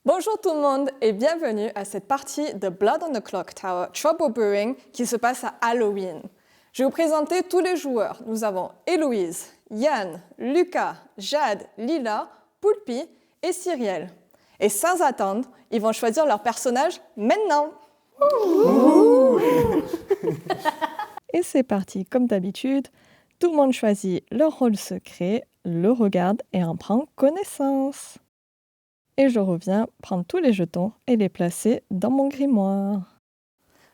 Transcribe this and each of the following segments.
Bonjour tout le monde et bienvenue à cette partie de Blood on the Clock Tower Trouble Brewing qui se passe à Halloween. Je vais vous présenter tous les joueurs. Nous avons Héloïse, Yann, Lucas, Jade, Lila, Poulpi et Cyrielle. Et sans attendre, ils vont choisir leur personnage maintenant. Et c'est parti, comme d'habitude, tout le monde choisit leur rôle secret, le regarde et en prend connaissance. Et je reviens prendre tous les jetons et les placer dans mon grimoire.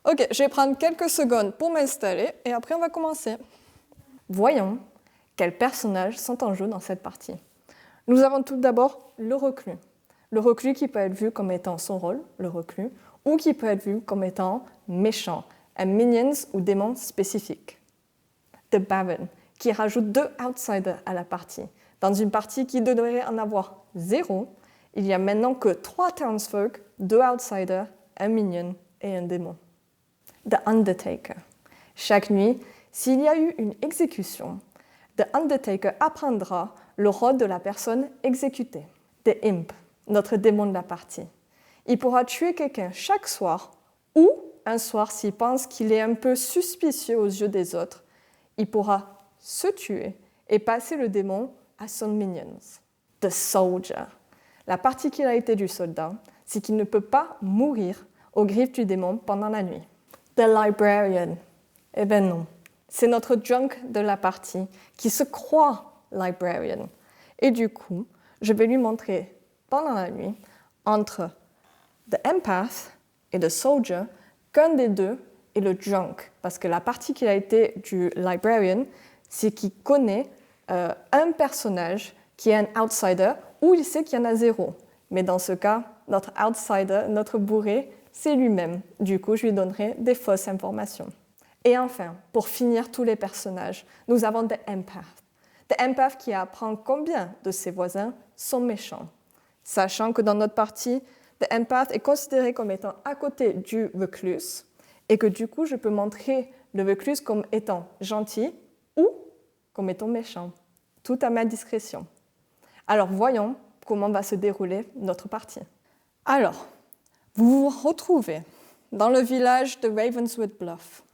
Ok, je vais prendre quelques secondes pour m'installer et après on va commencer. Voyons quels personnages sont en jeu dans cette partie. Nous avons tout d'abord le reclus. Le reclus qui peut être vu comme étant son rôle, le reclus, ou qui peut être vu comme étant méchant, un minions ou démon spécifique. The Baron, qui rajoute 2 outsiders à la partie. Dans une partie qui devrait en avoir 0, il n'y a maintenant que 3 townsfolk, 2 outsiders, un minion et un démon. The Undertaker. Chaque nuit, s'il y a eu une exécution, The Undertaker apprendra le rôle de la personne exécutée. The Imp, notre démon de la partie. Il pourra tuer quelqu'un chaque soir ou un soir s'il pense qu'il est un peu suspicieux aux yeux des autres. Il pourra se tuer et passer le démon à son minions. The Soldier. La particularité du soldat, c'est qu'il ne peut pas mourir aux griffes du démon pendant la nuit. The Librarian. Eh bien non, c'est notre junk de la partie qui se croit Librarian. Et du coup, je vais lui montrer pendant la nuit, entre The Empath et The Soldier, qu'un des deux est le junk. Parce que la particularité du Librarian, c'est qu'il connaît un personnage qui est un outsider, ou il sait qu'il y en a 0. Mais dans ce cas, notre outsider, notre bourré, c'est lui-même. Du coup, je lui donnerai des fausses informations. Et enfin, pour finir tous les personnages, nous avons The Empath. The Empath qui apprend combien de ses voisins sont méchants. Sachant que dans notre partie, The Empath est considéré comme étant à côté du reclus, et que du coup, je peux montrer le reclus comme étant gentil ou comme étant méchant. Tout à ma discrétion. Alors voyons comment va se dérouler notre partie. Alors, vous vous retrouvez dans le village de Ravenswood Bluff.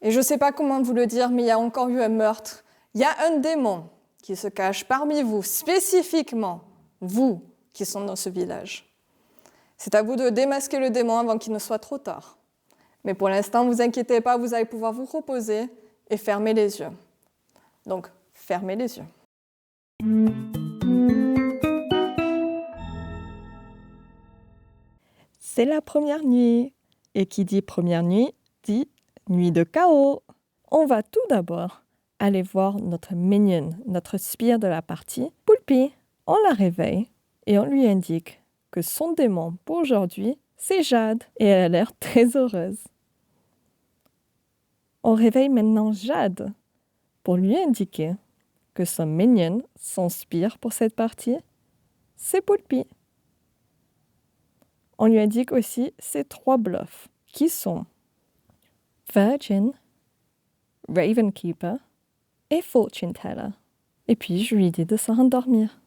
Et je ne sais pas comment vous le dire, mais il y a encore eu un meurtre. Il y a un démon qui se cache parmi vous, spécifiquement vous qui sont dans ce village. C'est à vous de démasquer le démon avant qu'il ne soit trop tard. Mais pour l'instant, ne vous inquiétez pas, vous allez pouvoir vous reposer et fermer les yeux. Donc, fermez les yeux. C'est la première nuit. Et qui dit première nuit, dit nuit de chaos. On va tout d'abord aller voir notre minion, notre spire de la partie, Poulpi. On la réveille et on lui indique que son démon pour aujourd'hui, c'est Jade. Et elle a l'air très heureuse. On réveille maintenant Jade pour lui indiquer que son minion, son spire pour cette partie, c'est Poulpi. On lui indique aussi ces 3 bluffs, qui sont Virgin, Ravenkeeper et Fortune Teller. Et puis, je lui dis de se rendormir.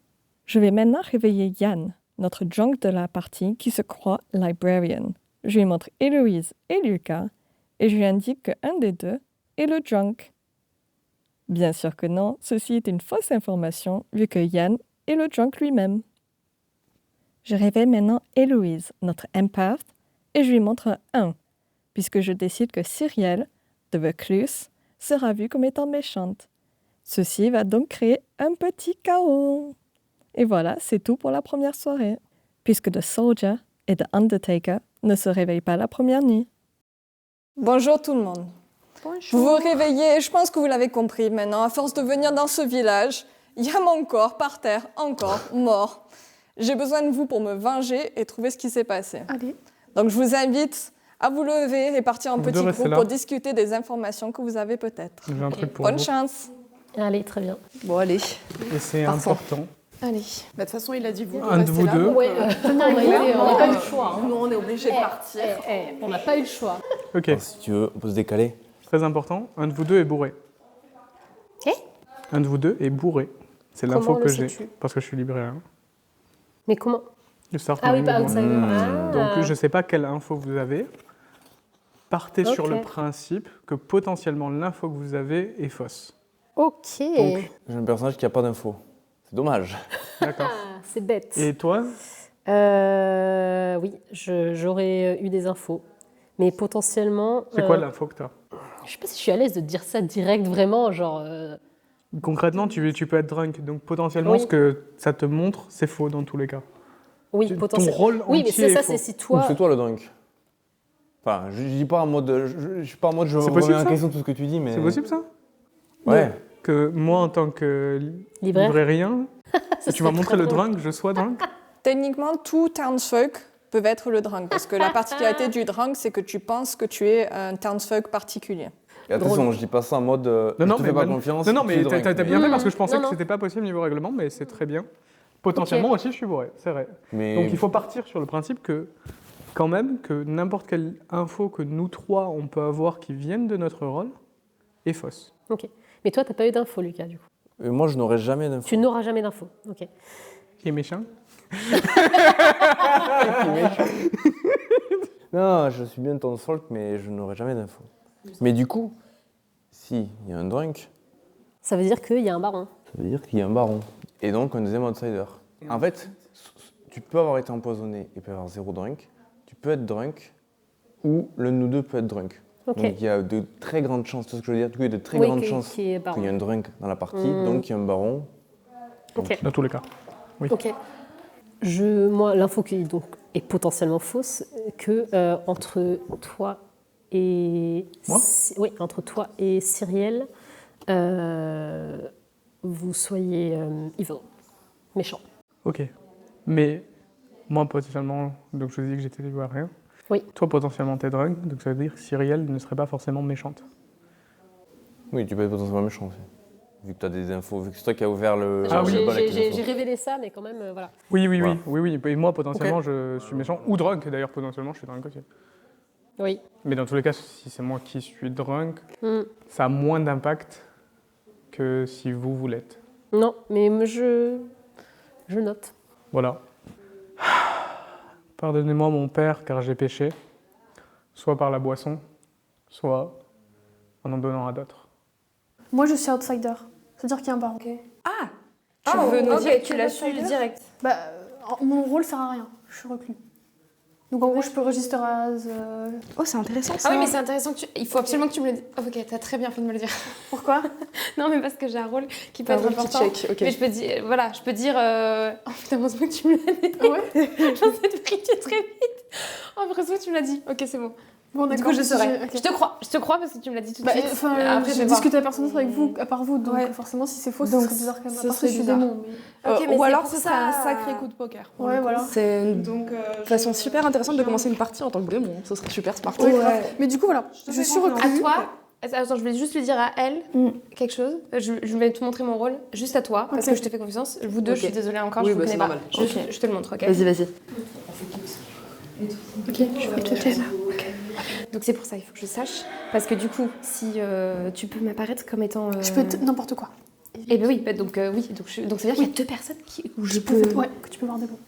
Je vais maintenant réveiller Yann, notre junk de la partie qui se croit Librarian. Je lui montre Héloïse et Lucas, et je lui indique qu'un des deux est le junk. Bien sûr que non, ceci est une fausse information, vu que Yann est le junk lui-même. Je réveille maintenant Héloïse, notre empath, et je lui montre un 1, puisque je décide que Cyrielle, de reclus, sera vue comme étant méchante. Ceci va donc créer un petit chaos. Et voilà, c'est tout pour la première soirée, puisque The Soldier et The Undertaker ne se réveillent pas la première nuit. Bonjour tout le monde. Bonjour. Vous vous réveillez, je pense que vous l'avez compris maintenant, à force de venir dans ce village, il y a mon corps par terre, encore, mort. J'ai besoin de vous pour me venger et trouver ce qui s'est passé. Allez. Donc je vous invite à vous lever et partir en petit groupe pour discuter des informations que vous avez peut-être. J'ai un truc pour Bonne vous. chance. Allez, très bien. Bon, allez. Et c'est Parfait. important. Allez. De toute façon, il a dit vous. Un de vous là, deux. donc, Ouais, on n'a pas eu le choix. Nous, on est obligés de partir. On n'a pas eu le choix. Ok, Alors, si tu veux, on peut se décaler. très important. Un de vous deux est bourré. Un de vous deux est bourré. C'est l'info Comment que le j'ai, sais-tu parce que je suis libraire. Mais comment? Le start Ah oui, knowing pas the outsider. moment. Ah. Donc je ne sais pas quelle info vous avez. Partez sur Ok. le principe que potentiellement l'info que vous avez est fausse. Ok. Donc, J'ai un personnage qui n'a pas d'infos. C'est dommage. D'accord. Ah, c'est bête. Et toi, Oui, j'aurais eu des infos. Mais potentiellement. c'est quoi l'info que tu as? Je sais pas si je suis à l'aise de dire ça direct, vraiment. Genre. Concrètement, tu peux être drunk. Donc potentiellement, Oui. ce que ça te montre, c'est faux dans tous les cas. Oui, Ton potentiellement. rôle Oui, mais entier c'est ça, est faux. c'est si Ou toi. c'est toi le drunk. Enfin, je dis pas en mode. Je suis pas en mode je C'est remets possible, en ça question tout ce que tu dis, mais. C'est possible ça? Ouais. Que moi, en tant que Libraire. librairien, Ça tu vas serait montrer très le drôle. drunk, je sois drunk? Techniquement, tout townsfolk peuvent être le drunk. Parce que la particularité du drunk, c'est que tu penses que tu es un townsfolk particulier. Et attention, je dis pas ça en mode. je te fais pas confiance. Non, tu es mais drunk, t'as bien fait parce que je pensais Non, que non. c'était pas possible niveau règlement, mais c'est très bien. Potentiellement aussi, je suis bourré, c'est vrai. Mais. Donc il faut partir sur le principe que, quand même, que n'importe quelle info que nous trois on peut avoir qui viennent de notre rôle est fausse. Ok. Mais toi, t'as pas eu d'infos, Lucas, du coup. Moi, je n'aurais jamais d'infos. Tu n'auras jamais d'infos. Ok. Qui est méchant? Non, je suis bien ton folk, mais je n'aurai jamais d'infos. Mais du coup, si il y a un drunk, Ça veut dire qu'il y a un baron. ça veut dire qu'il y a un baron. Et donc un deuxième outsider. En fait, tu peux avoir été empoisonné et peut avoir 0 drunk. Tu peux être drunk ou l'un de nous deux peut être drunk. Ok. Donc il y a de très grandes chances, tu vois ce que je veux dire? Du coup, il y a de très Oui, grandes qui- chances qui est qu'il baron. y ait un drunk dans la partie, Mm. donc il y a un baron. Ok. Dans tous les cas. Oui. Ok. Moi, l'info qui donc est potentiellement fausse, que entre toi et Moi oui, entre toi et Cyrielle, vous soyez evil, méchant. Ok. Mais moi, potentiellement, donc je vous ai dit que j'étais librairien. Oui. Toi, potentiellement, t'es drunk, donc ça veut dire que Cyrielle ne serait pas forcément méchante. Oui, tu peux être potentiellement méchant aussi. Vu que tu as des infos, vu que c'est toi qui as ouvert le. Ah oui. le bal avec les J'ai infos. révélé ça, mais quand même, voilà. Oui, Voilà. oui. Et moi, potentiellement, je suis méchant. Ou drunk, d'ailleurs, potentiellement, je suis drunk aussi. Oui. Mais dans tous les cas, si c'est moi qui suis drunk, Mm. ça a moins d'impact que si vous l'êtes. Non, mais je note. Voilà. Pardonnez-moi mon père car j'ai péché, soit par la boisson, soit en donnant à d'autres. Moi, je suis outsider. C'est-à-dire qu'il y a un baron. Tu veux nous dire que tu tu l'as l'as su su direct. Bah, mon rôle sert à rien. Je suis reclus. Donc en gros, je peux register Oh, c'est intéressant Ah oui, mais c'est intéressant que il faut absolument que tu me le dises. Oh, ok, t'as très bien fait de me le dire. Pourquoi? Non, mais parce que j'ai un rôle qui peut Un être rôle qui important. check, ok. Mais je peux dire, voilà, je peux dire. Oh putain, heureusement que tu me l'as dit. Ah ouais? J'en ai vérifier très vite. Oh, heureusement que tu me l'as dit. Ok, c'est bon. Bon, Du d'accord. coup, je saurai. Ok. Je te crois parce que tu me l'as dit tout de Bah, suite. enfin, Après, je j'ai vais voir. discuté à personne d'autre avec vous, à part vous, donc Ouais. forcément, si c'est faux, Donc, ce serait bizarre quand même. ce À part si serait je suis bizarre. démon, mais... Ok, mais ou c'est alors pour ce ça- serait un sacré coup de poker. pour Ouais, le coup. voilà. C'est une façon super intéressante de commencer une partie en tant que démon. Ce serait super smart. Ouais. Mais du coup, voilà, je suis À reclus. toi. Attends, je voulais juste lui dire à elle quelque chose. Je vais te montrer mon rôle, juste à toi, parce Ok. que je te fais confiance. Vous deux, Ok. je suis désolée encore, Oui, je vous bah, connais c'est pas. normal. Je te le montre, ok? Vas-y. Ok, je fais tout ça. Donc c'est pour ça, il faut que je sache. Parce que du coup, si tu peux m'apparaître comme étant. Je peux être n'importe quoi. Eh ben oui, donc ça veut dire qu'il y a deux personnes où je peux. Ouais, que tu peux voir des bons.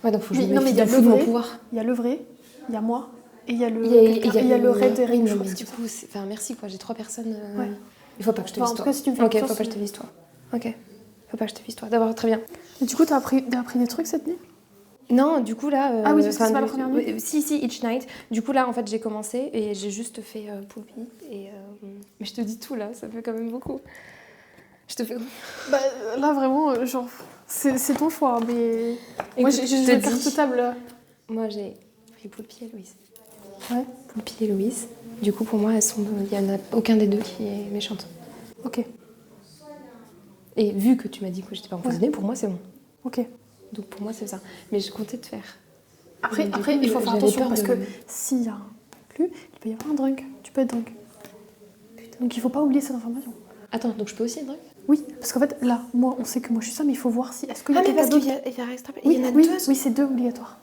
Ouais, donc faut que je Mais me non, mais méfie il y a de le fou de mon vrai. pouvoir. Il y a le vrai, il y a moi, et il y a le, Il il y a le raid des oui, rings, non, je mais crois. du coup, enfin merci quoi, j'ai 3 personnes. Ouais. Il faut pas que je te Enfin, vise en tout toi. cas, si tu me fais Ok, confiance, faut pas que je te vise toi. Ok. Faut pas que je te vise toi. D'abord, très bien. Et du coup, t'as appris des trucs cette nuit? Non, du coup là. Ah oui, parce que enfin, c'est pas la première nuit. Si, each night. Du coup là, en fait, j'ai commencé et j'ai juste fait Poulpi. Et, mais je te dis tout là, ça fait quand même beaucoup. Je te fais. Bah, là, vraiment, genre, c'est ton choix, mais... Moi, Écoute, j'ai je te joué dis. carte table, là. Moi, j'ai pris Poulpi et Louise. Ouais. Poulpi et Louise. Du coup, pour moi, il y en a aucun des deux qui est méchante. Ok, Et vu que tu m'as dit que j'étais pas empoisonnée, pour moi, c'est bon. ok. Donc pour moi, c'est ça. Mais je comptais te faire. Après, Mais du après coup, il faut faire j'avais attention, peur parce de- que s'il y a un plus, il peut y avoir un drunk. Tu peux être drunk. Donc il faut pas oublier cette information. Attends, donc je peux aussi être drunk? Oui, parce qu'en fait, là, moi, on sait que moi je suis ça, mais il faut voir si... Est-ce qu'il y a Ah, mais quelqu'un parce d'autre qu'il y a extra... Oui, il y en a oui, deux. oui, c'est 2 obligatoires.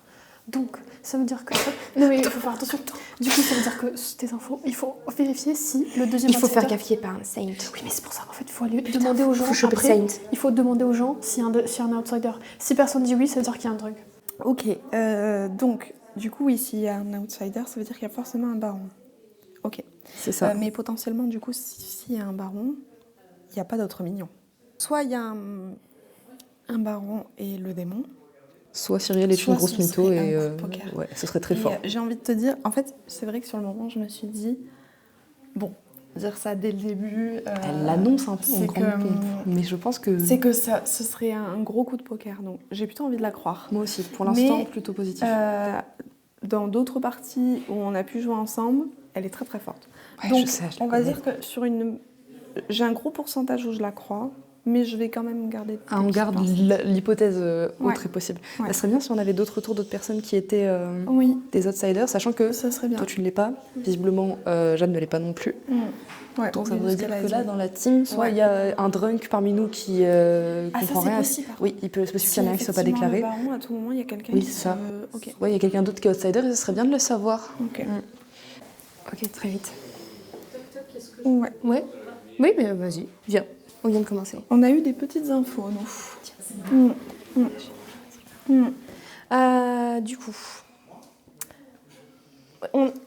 Donc, ça veut dire que... Non, mais il faut faire attention. Du coup, ça veut dire que tes infos, il faut vérifier si le deuxième Il faut faire outsider- gaffe qu'il n'y ait pas un saint. Oui, mais c'est pour ça qu'en fait, il faut aller demander aux gens. faut choper le Après, saint. il faut demander aux gens s'il y a un outsider. Si personne dit oui, ça veut dire qu'il y a un drunk. Ok, donc du coup, ici, il y a un outsider, ça veut dire qu'il y a forcément un baron. Ok. C'est ça. Mais potentiellement, du coup, s'il y a un baron, il n'y a pas d'autres minions. Soit il y a un baron et le démon. Soit Cyrielle est Soit une grosse ce mytho serait et un coup de poker. ouais, ce serait très Et, fort. j'ai envie de te dire, en fait, c'est vrai que sur le moment, je me suis dit, bon, dire ça dès le début. Elle l'annonce un peu en c'est grande que, pompe, mais je pense que... C'est que ce serait un gros coup de poker, donc j'ai plutôt envie de la croire. Moi aussi, pour l'instant, Mais, plutôt positif. Dans d'autres parties où on a pu jouer ensemble, elle est très très forte. Ouais, donc, je sais, je la on va connais. dire que sur une... J'ai un gros pourcentage où je la crois, mais je vais quand même garder... Ah, on des garde petites pincettes. l'hypothèse Ouais. autre est possible. Ouais. Ça serait bien si on avait d'autres retours d'autres personnes qui étaient Oui, des outsiders, sachant que ça serait bien. toi tu ne l'es pas, visiblement Jeanne ne l'est pas non plus. Ouais, Donc ça oui, voudrait ce dire qu'elle a que dit. là dans la team, soit il y a un drunk parmi nous qui Ah, ça comprend c'est rien. possible. Oui, il peut, c'est possible Si qu'il y en ait un qui ne soit pas effectivement, déclaré. le baron, à tout moment, il y a quelqu'un Oui, qui c'est ça. Ok. Ouais, il y a quelqu'un d'autre qui est outsider et ce serait bien de le savoir. Ok. Ok, très vite. Ouais. Ouais. Oui, mais vas-y, viens. On vient de commencer. On a eu des petites infos, nous. Du coup,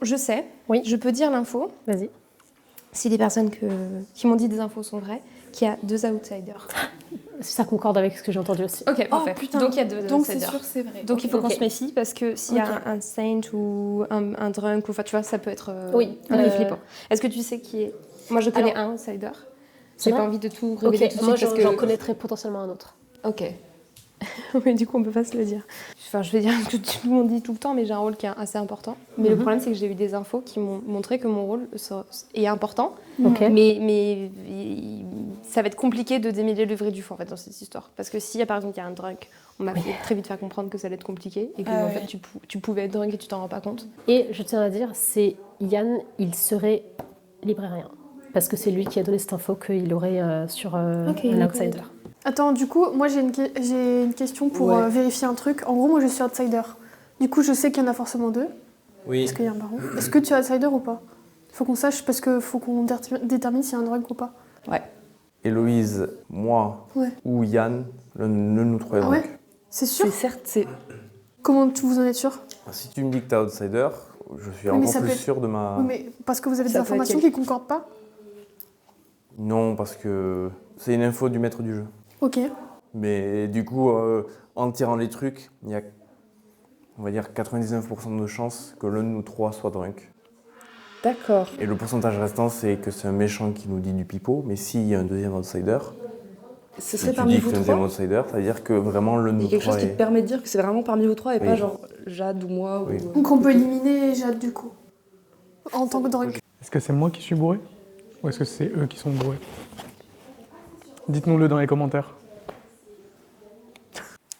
je sais, Oui. je peux dire l'info, Vas-y. si les personnes qui m'ont dit des infos sont vraies, qu'il y a 2 outsiders. Ça concorde avec ce que j'ai entendu aussi. Ok, parfait. putain. Donc il y a 2 Donc c'est outsiders. sûr, c'est vrai. Donc il faut qu'on Ok. se méfie parce que s'il y a Ok. un saint ou un drunk, ou enfin tu vois, ça peut être Oui, un peu euh, flippant. Est-ce que tu sais qui est... Moi je connais Alors- un outsider. C'est J'ai pas vrai envie de tout Ok, révéler tout de moi suite parce que... j'en connaîtrais potentiellement un autre. Ok. Mais du coup, on peut pas se le dire. Enfin, je vais dire ce que tout le monde dit tout le temps, mais j'ai un rôle qui est assez important. Mais le problème, c'est que j'ai eu des infos qui m'ont montré que mon rôle est important. Ok. Mais ça va être compliqué de démêler le vrai du faux en fait, dans cette histoire. Parce que s'il y a par exemple il y a un drunk, on m'a fait très vite faire comprendre que ça allait être compliqué et que Ah en ouais. fait, tu pouvais être drunk et tu t'en rends pas compte. Et je tiens à dire, c'est Yann, il serait librairien. Parce que c'est lui qui a donné cette info qu'il aurait sur un outsider. Attends, du coup, moi j'ai une question pour Ouais. vérifier un truc. En gros, moi je suis outsider. Du coup, je sais qu'il y en a forcément 2. Oui. Est-ce qu'il y a un baron? Est-ce que tu es outsider ou pas? Faut qu'on sache parce que faut qu'on détermine s'il y a un drunk ou pas. Héloïse, moi Ouais. ou Yann, l'un de nous trois est Ah ouais? drunk. C'est sûr? C'est Comment vous en êtes sûr? Si tu me dis que t'es outsider, je suis Oui, mais encore ça plus peut être- sûr de ma... Oui, mais parce que vous avez des Ça peut être informations qui concordent pas? Non, parce que c'est une info du maître du jeu. Ok. Mais du coup, en tirant les trucs, il y a, on va dire, 99% de chances que l'un de nous trois soit drunk. D'accord. Et le pourcentage restant, c'est que c'est un méchant qui nous dit du pipeau. Mais s'il y a un deuxième outsider, Ce si serait tu parmi dis vous que c'est un deuxième trois. outsider, ça veut dire que vraiment l'un de Il y nous a quelque chose trois qui te est... permet de dire que c'est vraiment parmi vous trois et pas Oui. genre Jade ou moi. Oui. Ou... Donc on peut éliminer Jade du coup. En tant que drunk. Est-ce que c'est moi qui suis bourré ou est-ce que c'est eux qui sont bourrés? Dites-nous-le dans les commentaires.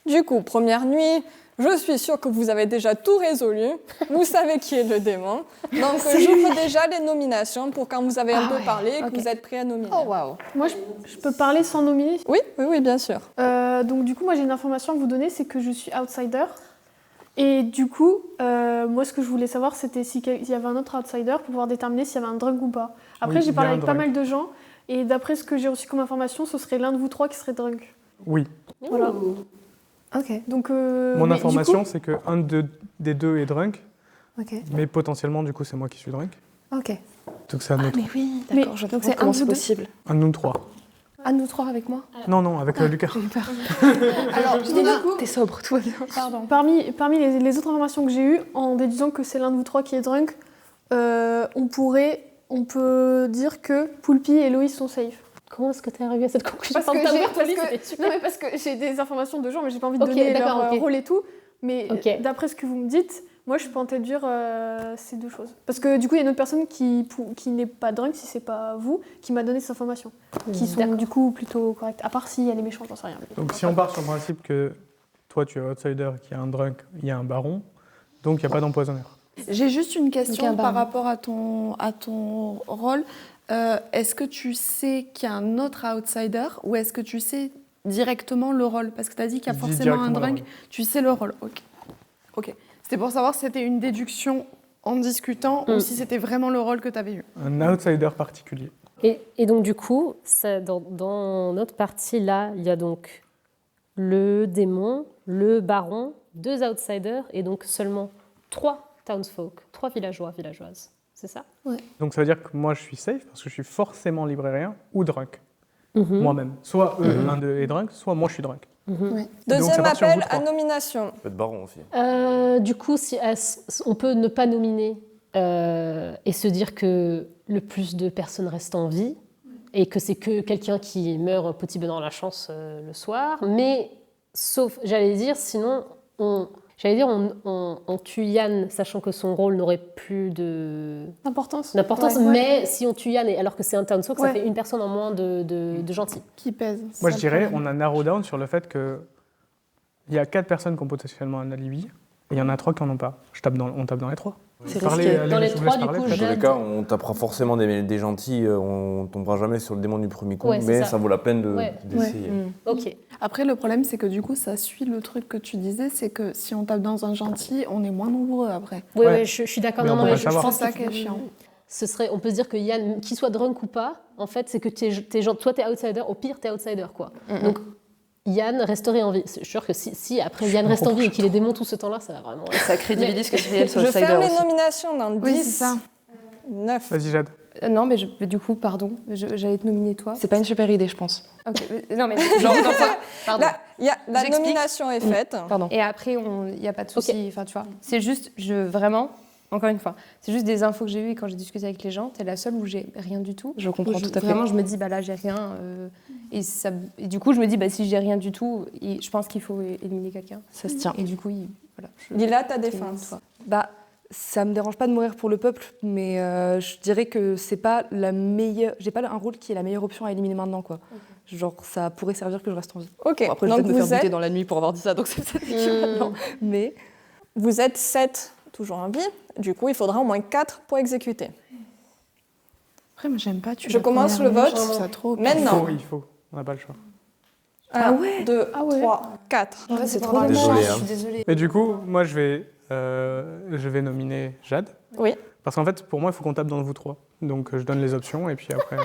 Du coup, première nuit, je suis sûre que vous avez déjà tout résolu. Vous savez qui est le démon. Donc, j'ouvre déjà les nominations pour quand vous avez un peu parlé et que ok. vous êtes prêts à nominer. Oh waouh. Moi je peux parler sans nominer. Oui, oui, oui, bien sûr. Donc du coup, moi j'ai une information à vous donner, c'est que je suis outsider. Et du coup, moi ce que je voulais savoir, c'était s'il y avait un autre outsider pour pouvoir déterminer s'il y avait un drunk ou pas. Après, Oui, j'ai il y parlé a un avec pas drunk. mal de gens, et d'après ce que j'ai reçu comme information, ce serait l'un de vous trois qui serait drunk. Oui. Voilà. Ok. Donc, Mon mais du information, coup- c'est qu'un des deux est drunk, Ok. mais potentiellement, du coup, c'est moi qui suis drunk. Ok. Donc c'est un autre. Mais oui, Mais- d'accord, je donc comprends c'est comment un de c'est vous deux possible. Un de nous trois. Un de nous trois avec moi. Non, non, avec Lucas. J'ai eu peur. Alors, T'es sobre, tout va bien. parmi les autres informations que j'ai eues, en déduisant que c'est l'un de vous trois qui est drunk, on peut dire que Poulpi et Loïs sont safe. Comment est-ce que tu es arrivé à cette conclusion? Parce que T'as j'ai- ouvert ta parce liste, que- c'était super. Non, mais parce que j'ai des informations de gens, mais j'ai pas envie de Ok, donner leur d'accord, ok. rôle et tout. Mais Ok. d'après ce que vous me dites, moi je peux en déduire ces deux choses. Parce que du coup, il y a une autre personne qui n'est pas drunk, si c'est pas vous, qui m'a donné ces informations. Qui sont D'accord. du coup plutôt correctes. À part si elle est méchante, j'en sais rien. Donc si on part sur le principe que toi, tu es outsider, qu'il y a un drunk, il y a un baron, donc il n'y a pas d'empoisonneur. J'ai juste une Donc, question un par baron. rapport à ton rôle. Est-ce que tu sais qu'il y a un autre outsider ou est-ce que tu sais directement le rôle? Parce que tu as dit qu'il y a Dis forcément un directement le drunk, rôle. tu sais le rôle. Ok. C'était pour savoir si c'était une déduction en discutant ou si c'était vraiment le rôle que tu avais eu. Un outsider particulier. Et donc, du coup, dans notre partie là, il y a donc le démon, le baron, 2 outsiders et donc seulement 3 townsfolk, 3 villageois, villageoises. C'est ça? Donc ça veut dire que moi je suis safe parce que je suis forcément librérien ou drunk. Moi-même. Soit eux, un d'eux est drunk, soit moi je suis drunk. Donc, ça Deuxième part sur appel vous à trois. nomination. Tu peux être baron aussi. Du coup, si on peut ne pas nominer et se dire que le plus de personnes restent en vie et que c'est que quelqu'un qui meurt un petit peu dans la chance le soir. Mais sauf, j'allais dire, sinon, on tue Yann, sachant que son rôle n'aurait plus D'importance. d'importance. Ouais. Mais si on tue Yann, alors que c'est un townsfolk, ça Ouais. fait une personne en moins de gentils. Qui pèse. Moi c'est je ça, le dirais, problème. on a narrow down sur le fait que il y a 4 personnes qui ont potentiellement un alibi et il y en a 3 qui en ont pas. On tape dans les 3. C'est Parlez, risqué. allez, Dans les je vous 3, laisse du parler, coup, peut-être. Dans tous les Jade- cas, on tapera forcément des gentils, on tombera jamais sur le démon du premier coup, Ouais, c'est mais ça. ça vaut la peine d'essayer. Ok. Après, le problème, c'est que du coup, ça suit le truc que tu disais, c'est que si on tape dans un gentil, on est moins nombreux après. Oui, Ouais. je suis d'accord. Mais Non, on non, peut mais pas je savoir. pense C'est ça qu'il qui est faut- chiant. on peut se dire que Yann, qu'il soit drunk ou pas, en fait, c'est que toi t'es outsider, au pire t'es outsider, quoi. Donc Yann resterait en vie. Je suis sûre que si après Yann reste en vie et qu'il est démon tout ce temps-là, ça va vraiment. Ça crédibilise que Cyrielle soit Je outsider ferme les aussi. nominations dans 10, Oui, c'est ça. 9. Vas-y Jade. Non, mais du coup, pardon, j'allais te nominer toi. C'est pas une super idée, je pense. Ok, non, mais genre, dans quoi Pardon. Là, la J'explique. nomination est faite. Pardon. Et après, il n'y a pas de souci. Enfin, tu vois, c'est juste, vraiment, encore une fois, c'est juste des infos que j'ai eues et quand j'ai discuté avec les gens, t'es la seule où j'ai rien du tout. Je comprends tout à fait. Vraiment, je me dis, bah là, j'ai rien. Et du coup, je me dis, bah si j'ai rien du tout, je pense qu'il faut éliminer quelqu'un. Ça se tient. Et du coup, voilà. Lila, ta élimine défense. toi. Bah, ça me dérange pas de mourir pour le peuple, mais je dirais que c'est pas la meilleure. J'ai pas un rôle qui est la meilleure option à éliminer maintenant, quoi. Genre, ça pourrait servir que je reste en vie. Ok, Bon, après, je vais donc peut-être me faire vous buter êtes, dans la nuit pour avoir dit ça, donc c'est peut-être équivalent. Mais vous êtes 7 toujours en vie. Du coup, il faudra au moins 4 pour exécuter. Après, moi, j'aime pas tuer Je la commence première le nuit, vote. je trouve ça trop. Maintenant. Il faut. On n'a pas le choix. 1, 2, Ah ouais. 3, 4. En fait, c'est pas trop grave. Désolé, Je hein. suis désolée. Et du coup, moi je vais nominer Jade. Oui. Parce qu'en fait, pour moi, il faut qu'on tape dans vous 3. Donc je donne les options et puis après.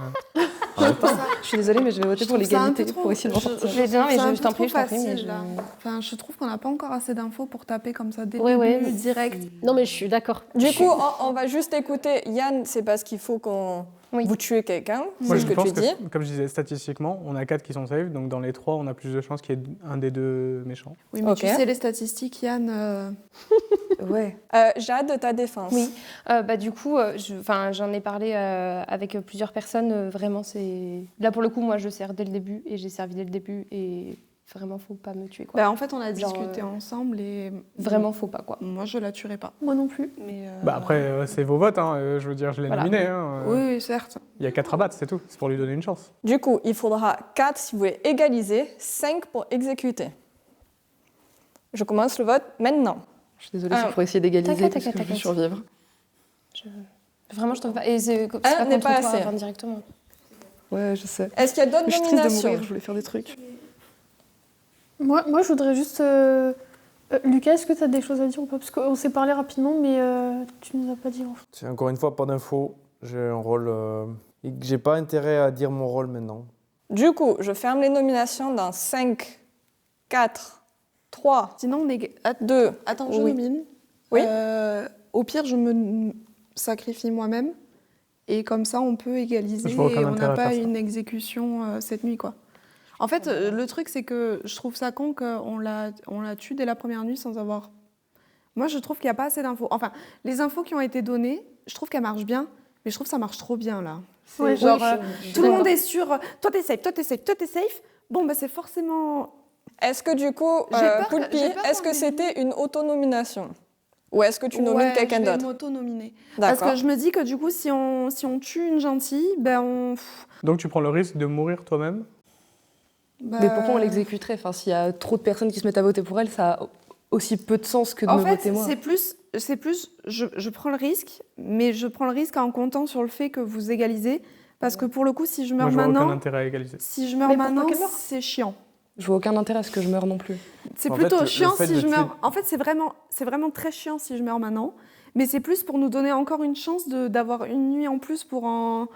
je suis désolée, mais je vais voter pour l'égalité pour essayer de m'en sortir. Non, mais C'est un je t'en peu prie, trop mais facile, je- là. Enfin, je trouve qu'on n'a pas encore assez d'infos pour taper comme ça dès le Ouais, début, ouais. direct. Non, mais je suis d'accord. Du coup, on va juste écouter. Yann, c'est parce qu'il faut qu'on vous tuez quelqu'un. Moi, C'est je ce que pense tu dis. que, comme je disais, statistiquement, on a 4 qui sont safe. Donc dans les 3, on a plus de chances qu'il y ait un des 2 méchants. Oui, mais Ok. tu sais, les statistiques, Yann. Ouais. Jade, ta défense. Oui. Du coup, j'en ai parlé avec plusieurs personnes. Vraiment, c'est là pour le coup, moi, je sers dès le début et j'ai servi dès le début et vraiment, faut pas me tuer, quoi. Bah, en fait, on a Genre, discuté ensemble et. Vraiment, faut pas, quoi. Moi, je la tuerai pas. Moi non plus. Mais, Bah après, c'est vos votes. Je veux dire, je l'ai Voilà. nominé. Hein. Oui, certes. Il y a 4 à battre, c'est tout. C'est pour lui donner une chance. Du coup, il faudra 4 si vous voulez égaliser, 5 pour exécuter. Je commence le vote maintenant. Je suis désolée, c'est pour essayer d'égaliser T'inquiète, parce que je veux t'inquiète. survivre. Vraiment, je t'en veux pas. Et c'est pas n'est contre pas toi, assez. enfin, directement. Ouais, je sais. Est-ce qu'il y a d'autres Je suis triste de nominations? mourir, je voulais faire des trucs. Moi, je voudrais juste. Lucas, est-ce que tu as des choses à dire ou pas? Parce qu'on s'est parlé rapidement, mais tu nous as pas dit grand-chose. C'est encore une fois pas d'infos. J'ai un rôle. Et que j'ai pas intérêt à dire mon rôle maintenant. Du coup, je ferme les nominations dans 5, 4, 3, Sinon, on est. 2. Attends, je Oui. nomine. Oui. Au pire, je me sacrifie moi-même. Et comme ça, on peut égaliser Je vois aucun et on intérêt n'a à pas faire ça. une exécution cette nuit, quoi. En fait, le truc, c'est que je trouve ça con qu'on la tue dès la première nuit sans avoir... Moi, je trouve qu'il n'y a pas assez d'infos. Enfin, les infos qui ont été données, je trouve qu'elles marchent bien, mais je trouve que ça marche trop bien, là. C'est Ouais, genre, oui, tout le monde est sûr, toi, t'es safe, toi, t'es safe, toi, t'es safe. Bon, bah, c'est forcément... Est-ce que du coup, J'ai peur que- Poulpi, j'ai peur est-ce qu'on que ait- c'était une auto-nomination? Ou est-ce que tu nomines Ouais, quelqu'un je vais d'autre? m'auto-nominer. Parce D'accord. que je me dis que du coup, si on tue une gentille, ben on... Donc tu prends le risque de mourir toi-même. Mais pourquoi on l'exécuterait? Enfin, s'il y a trop de personnes qui se mettent à voter pour elle, ça a aussi peu de sens que de En me fait, voter moi. c'est plus je prends le risque, mais je prends le risque en comptant sur le fait que vous égalisez. Parce que pour le coup, si je meurs Moi, je vois aucun maintenant, intérêt à égaliser. si je meurs Mais pourquoi maintenant, qu'elle meure c'est chiant. Je vois aucun intérêt à ce que je meure non plus. C'est En plutôt fait, le chiant fait si de je tuer- meurs. En fait, c'est vraiment très chiant si je meurs maintenant. Mais c'est plus pour nous donner encore une chance d'avoir une nuit en plus pour en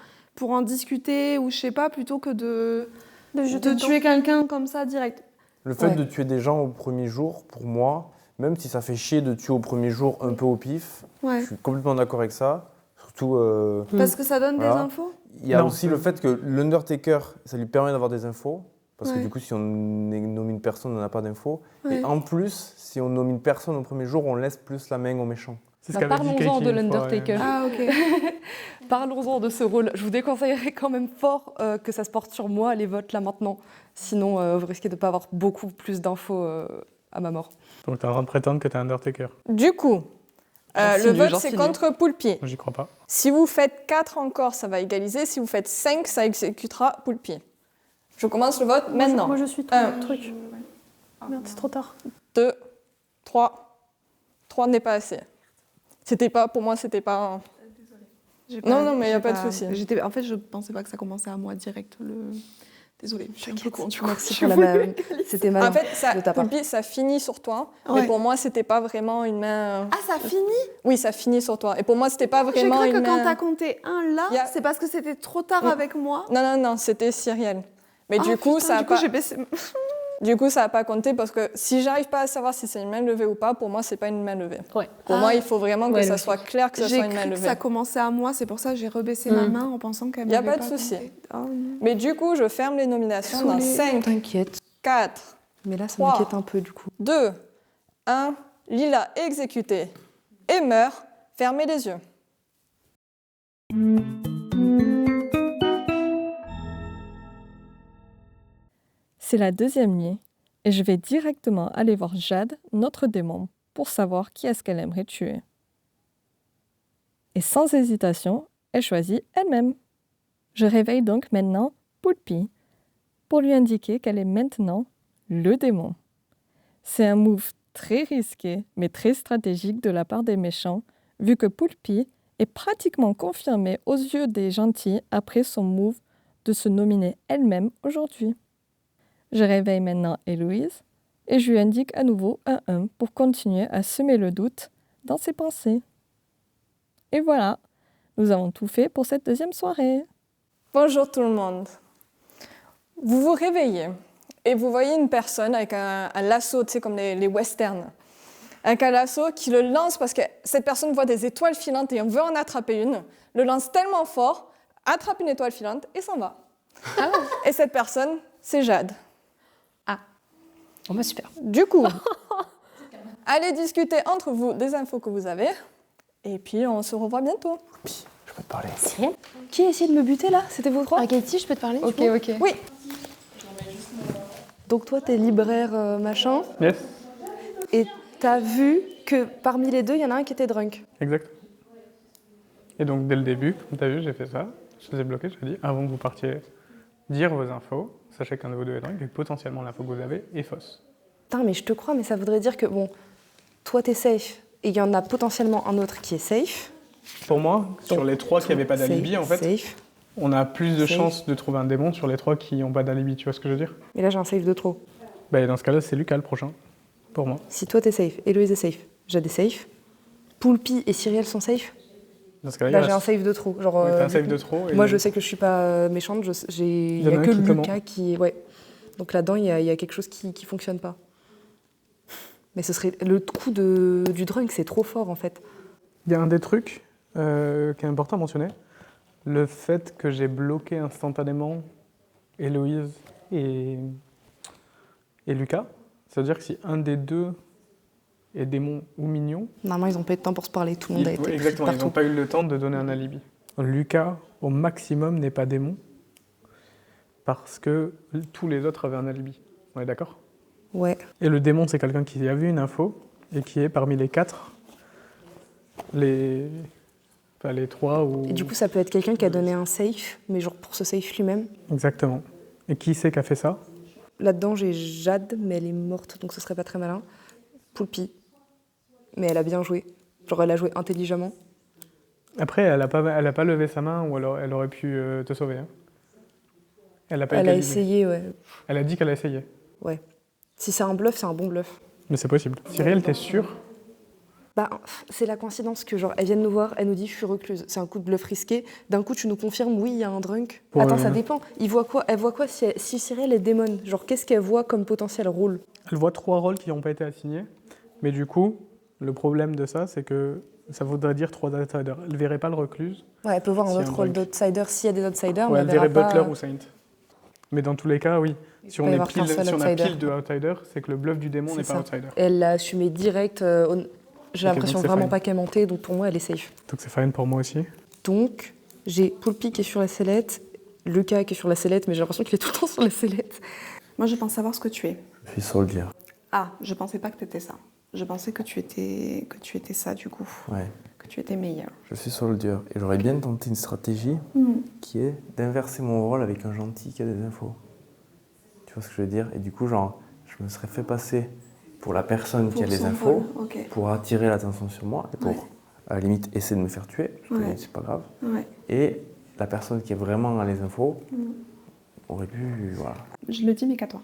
discuter ou je sais pas, plutôt que de jeter dedans. tuer quelqu'un comme ça direct. Le fait Ouais. de tuer des gens au premier jour, pour moi, même si ça fait chier de tuer au premier jour un peu au pif, Ouais. je suis complètement d'accord avec ça. Surtout, Parce que ça donne des Voilà. infos. il y a Non, aussi c'est- le fait que l'Undertaker, ça lui permet d'avoir des infos. Parce que Ouais. du coup, si on nomme une personne, on n'a pas d'infos. Ouais. Et en plus, si on nomme une personne au premier jour, on laisse plus la main aux méchants. C'est ce Bah, qu'avait dit parlons-en Keiki de une fois, l'Undertaker. Ah, ok. Parlons-en de ce rôle. Je vous déconseillerais quand même fort que ça se porte sur moi, les votes là maintenant. Sinon, vous risquez de ne pas avoir beaucoup plus d'infos à ma mort. Donc t'es en train de prétendre que t'es Undertaker. Du coup, le vote, c'est j'insinue. contre Poulpi. J'y crois pas. Si vous faites 4 encore, ça va égaliser. Si vous faites 5, ça exécutera Poulpi. Je commence le vote maintenant. Moi, je suis truc. Merde, c'est trop tard. 2, 3. 3 n'est pas assez. Pour moi, c'était pas... J'ai Non, mais y a j'ai pas de souci. En fait, je pensais pas que ça commençait à moi direct. Désolée, je suis un peu con. Merci pour la main. C'était malin. En fait, de ta part. Poulpi, ça finit sur toi. Ouais. Mais pour moi, c'était pas vraiment une main... Ah, ça finit. Oui, ça finit sur toi. Et pour moi, c'était pas J'ai vraiment cru une que quand main... t'as compté un là, Y a- c'est parce que c'était trop tard Mm. avec moi. Non, c'était Cyrielle. Mais Ah, du coup, putain, ça a du coup, pas... j'ai baissé. Du coup, ça n'a pas compté parce que si j'arrive pas à savoir si c'est une main levée ou pas, pour moi, c'est pas une main levée. Ouais. Pour moi, il faut vraiment que Ouais, ça logique. soit clair que ça J'ai soit une main cru que levée. ça commençait à moi, c'est pour ça que j'ai rebaissé ma main en pensant qu'elle Y a m'avait pas de souci. compté. Oh, non. Mais du coup, je ferme les nominations dans Désolée. 5, T'inquiète. 4, Mais là, ça 3. m'inquiète un peu du coup. 2, 1. Lila exécutée et meurt. Fermez les yeux. C'est la deuxième nuit et je vais directement aller voir Jade, notre démon, pour savoir qui est-ce qu'elle aimerait tuer. Et sans hésitation, elle choisit elle-même. Je réveille donc maintenant Poulpi pour lui indiquer qu'elle est maintenant le démon. C'est un move très risqué, mais très stratégique de la part des méchants, vu que Poulpi est pratiquement confirmée aux yeux des gentils après son move de se nominer elle-même aujourd'hui. Je réveille maintenant Héloïse et je lui indique à nouveau un 1 pour continuer à semer le doute dans ses pensées. Et voilà, nous avons tout fait pour cette deuxième soirée. Bonjour tout le monde. Vous vous réveillez et vous voyez une personne avec un lasso, tu sais, comme les westerns, avec un lasso qui le lance parce que cette personne voit des étoiles filantes et on veut en attraper une, le lance tellement fort, attrape une étoile filante et s'en va. Et cette personne, c'est Jade. Oh bah super. Du coup, allez discuter entre vous des infos que vous avez et puis on se revoit bientôt. Je peux te parler. Cyril. Qui a essayé de me buter là? C'était vous trois? Ah, Katie, je peux te parler du Ok, coup ok. Oui. Donc toi, t'es libraire machin, Yes, et t'as vu que parmi les deux, il y en a un qui était drunk. exact. Et donc dès le début, comme tu as vu, j'ai fait ça. Je les ai bloqués, je t'ai dit, avant que vous partiez dire vos infos, sachez qu'un de vous deux est drunk et que potentiellement l'info que vous avez est fausse. Putain, mais je te crois, mais ça voudrait dire que, bon, toi t'es safe, et il y en a potentiellement un autre qui est safe. Pour moi, sur les trois qui n'avaient pas d'alibi, Safe, en fait, Safe. on a plus de Safe. chances de trouver un démon sur les trois qui n'ont pas d'alibi, tu vois ce que je veux dire? Mais là, j'ai un safe de trop. Bah, dans ce cas-là, c'est Lucas le prochain, pour moi. Si toi t'es safe, Héloïse est safe, Jade est safe, Poulpi et Cyrielle sont safe, Dans ce cas-là, là il j'ai un reste- safe de trop. Genre, ouais, t'as un du safe coup, de trop. et- moi je sais que je suis pas méchante, il Il y y en a a que un qui te Lucas qui... Ouais. Donc là-dedans, il y a quelque chose qui fonctionne pas. Mais ce serait... Le coup du drunk, c'est trop fort en fait. Il y a un des trucs qui est important à mentionner, le fait que j'ai bloqué instantanément Héloïse et Lucas. C'est-à-dire que si un des deux est démon ou mignon, Normalement, ils ont pas eu de temps pour se parler, tout le monde a été pris exactement, ils partout. n'ont pas eu le temps de donner un alibi. Lucas, au maximum, n'est pas démon parce que tous les autres avaient un alibi. On est d'accord? Ouais. Et le démon, c'est quelqu'un qui a vu une info et qui est parmi les quatre, les trois ou... Et du coup, ça peut être quelqu'un qui a donné un safe, mais genre pour ce safe lui-même. Exactement. Et qui c'est qui a fait ça? Là-dedans, j'ai Jade, mais elle est morte, donc ce serait pas très malin. Poulpi. Mais elle a bien joué. Genre, elle a joué intelligemment. Après, elle a pas levé sa main ou alors elle aurait pu te sauver. Hein. Elle a pas Elle a égalisé. essayé, ouais. Elle a dit qu'elle a essayé. Ouais. Si c'est un bluff, c'est un bon bluff. Mais c'est possible. Cyril, t'es sûr Bah, c'est la coïncidence que, genre, elle vient nous voir, elle nous dit, je suis recluse. C'est un coup de bluff risqué. D'un coup, tu nous confirmes, oui, il y a un drunk. Attends, ça dépend. Elle voit quoi si Cyril est démon? Genre, qu'est-ce qu'elle voit comme potentiel rôle? Elle voit 3 rôles qui n'ont pas été assignés. Mais du coup, le problème de ça, c'est que ça voudrait dire 3 outsiders. Elle ne verrait pas le recluse. Ouais, elle peut voir un S'il y a autre un rôle drunk. d'outsider s'il y a des outsiders, Ouais, mais elle verrait verra pas... Butler ou Saint. Mais dans tous les cas, oui. Si on, peut y est avoir qu'un seul si on a outsider. pile de outsiders, c'est que le bluff du démon C'est n'est pas ça. outsider. Elle l'a assumé direct. J'ai Ok, l'impression donc c'est vraiment fine. pas qu'elle mentait, donc pour moi, elle est safe. Donc c'est fine pour moi aussi. Donc, j'ai Poulpi qui est sur la sellette, Lucas qui est sur la sellette, mais j'ai l'impression qu'il est tout le temps sur la sellette. Moi, je pense savoir ce que tu es. Je suis soldier. Ah, je pensais pas que tu étais ça. Je pensais que tu étais ça, du coup. Ouais, Que tu étais meilleur. je suis soldier. Et j'aurais bien tenté une stratégie qui est d'inverser mon rôle avec un gentil qui a des infos. Tu vois ce que je veux dire? Et du coup, genre, je me serais fait passer pour la personne qui a les son infos, rôle, ok. pour attirer l'attention sur moi et pour, Ouais. à la limite, essayer de me faire tuer, parce que Ouais. c'est pas grave. Ouais. Et la personne qui est vraiment à les infos aurait pu, voilà. Je le dis, mais qu'à toi.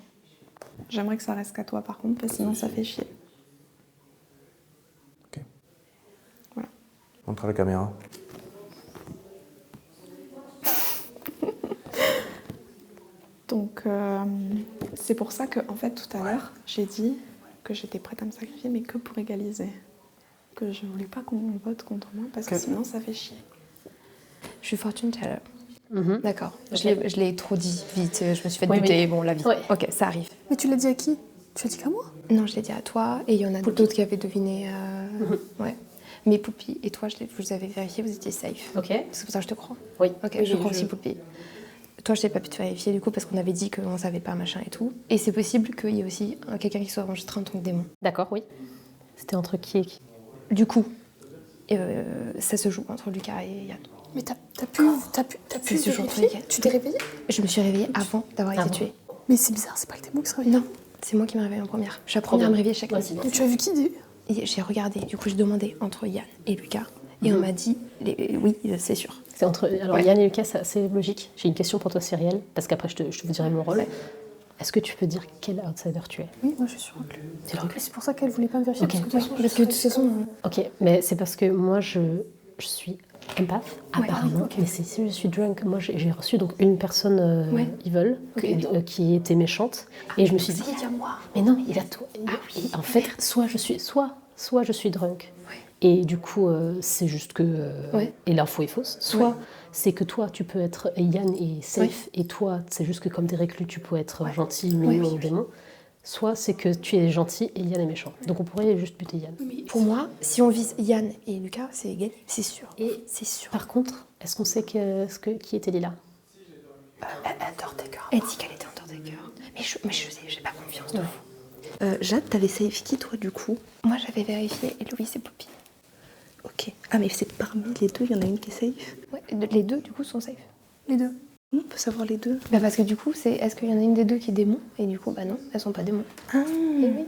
J'aimerais que ça reste qu'à toi, par contre, parce que sinon, ça fait chier. Montre à la caméra. Donc, c'est pour ça que, en fait, tout à l'heure, j'ai dit que j'étais prête à me sacrifier, mais que pour égaliser. Que je voulais pas qu'on vote contre moi, parce que sinon, ça fait chier. Je suis fortune teller. Mhm. D'accord. Ok. Je l'ai trop dit vite. Je me suis fait Oui, buter. oui. Bon, la vie. Ouais. Ok, ça arrive. Mais tu l'as dit à qui? Tu l'as dit qu'à moi? Non, je l'ai dit à toi et il y en a d'autres qui avaient deviné. Ouais. Mais Poupie et toi, vous avez vérifié, vous étiez safe. Ok. C'est pour ça que je te crois. Oui. Ok, Oui, je crois aussi Poupie. Toi, je n'ai pas pu te vérifier du coup parce qu'on avait dit qu'on ne savait pas machin et tout. Et c'est possible qu'il y ait aussi quelqu'un qui soit enregistré en tant que démon. D'accord, oui. C'était entre qui et qui? Du coup, ça se joue entre Lucas et Yann. Mais t'as pu C'est ce jour vérifier? de week-end. Tu t'es réveillée? Je me suis réveillée avant d'avoir été bon. tuée. Mais c'est bizarre, c'est pas le démon qui se réveille. Non, c'est moi qui me réveille en première. Je suis la première à me réveiller chaque nuit. Mais tu as vu qui dit? Et j'ai regardé, du coup, j'ai demandé entre Yann et Lucas. Et on m'a dit, oui, c'est sûr. C'est entre... Alors Ouais. Yann et Lucas, c'est logique. J'ai une question pour toi, Cyrielle, parce qu'après je te vous dirai mon rôle. Ouais. Est-ce que tu peux dire quel outsider tu es? Oui, moi je suis reclus. C'est le reclus. C'est pour ça qu'elle voulait pas me vérifier. Ok. Parce que de toute façon, Parce que de toute façon, Ok, mais c'est parce que moi je suis empath, apparemment, ok. mais c'est si je suis drunk. Moi j'ai reçu donc une personne Ouais. evil qui était méchante, et je me suis dit, mais non, il a tout. En fait, soit je suis drunk. Et du coup, c'est juste que. Ouais. Et l'info est fausse. Soit c'est que toi, tu peux être. Yann est safe, et toi, c'est juste que comme t'es reclus, tu peux être gentil, mignon, démon. Soit c'est que tu es gentil et Yann est méchant. Donc on pourrait juste buter Yann. pour moi, si on vise Yann et Lucas, c'est gagné, c'est sûr. Et C'est sûr. par contre, est-ce qu'on sait qui était Lila? Undertaker. Elle dit qu'elle était Undertaker. Mais je sais, j'ai pas confiance de vous. Jade, t'avais safe qui, toi, du coup? Moi, j'avais vérifié et Louis, c'est Poupie. Ok. Ah, mais c'est parmi les deux, il y en a une qui est safe? Ouais, les deux, du coup, sont safe. les deux. On peut savoir les deux. Bah parce que du coup, est-ce qu'il y en a une des deux qui est démon? Et du coup, bah non, elles sont pas démons. Ah. Et oui.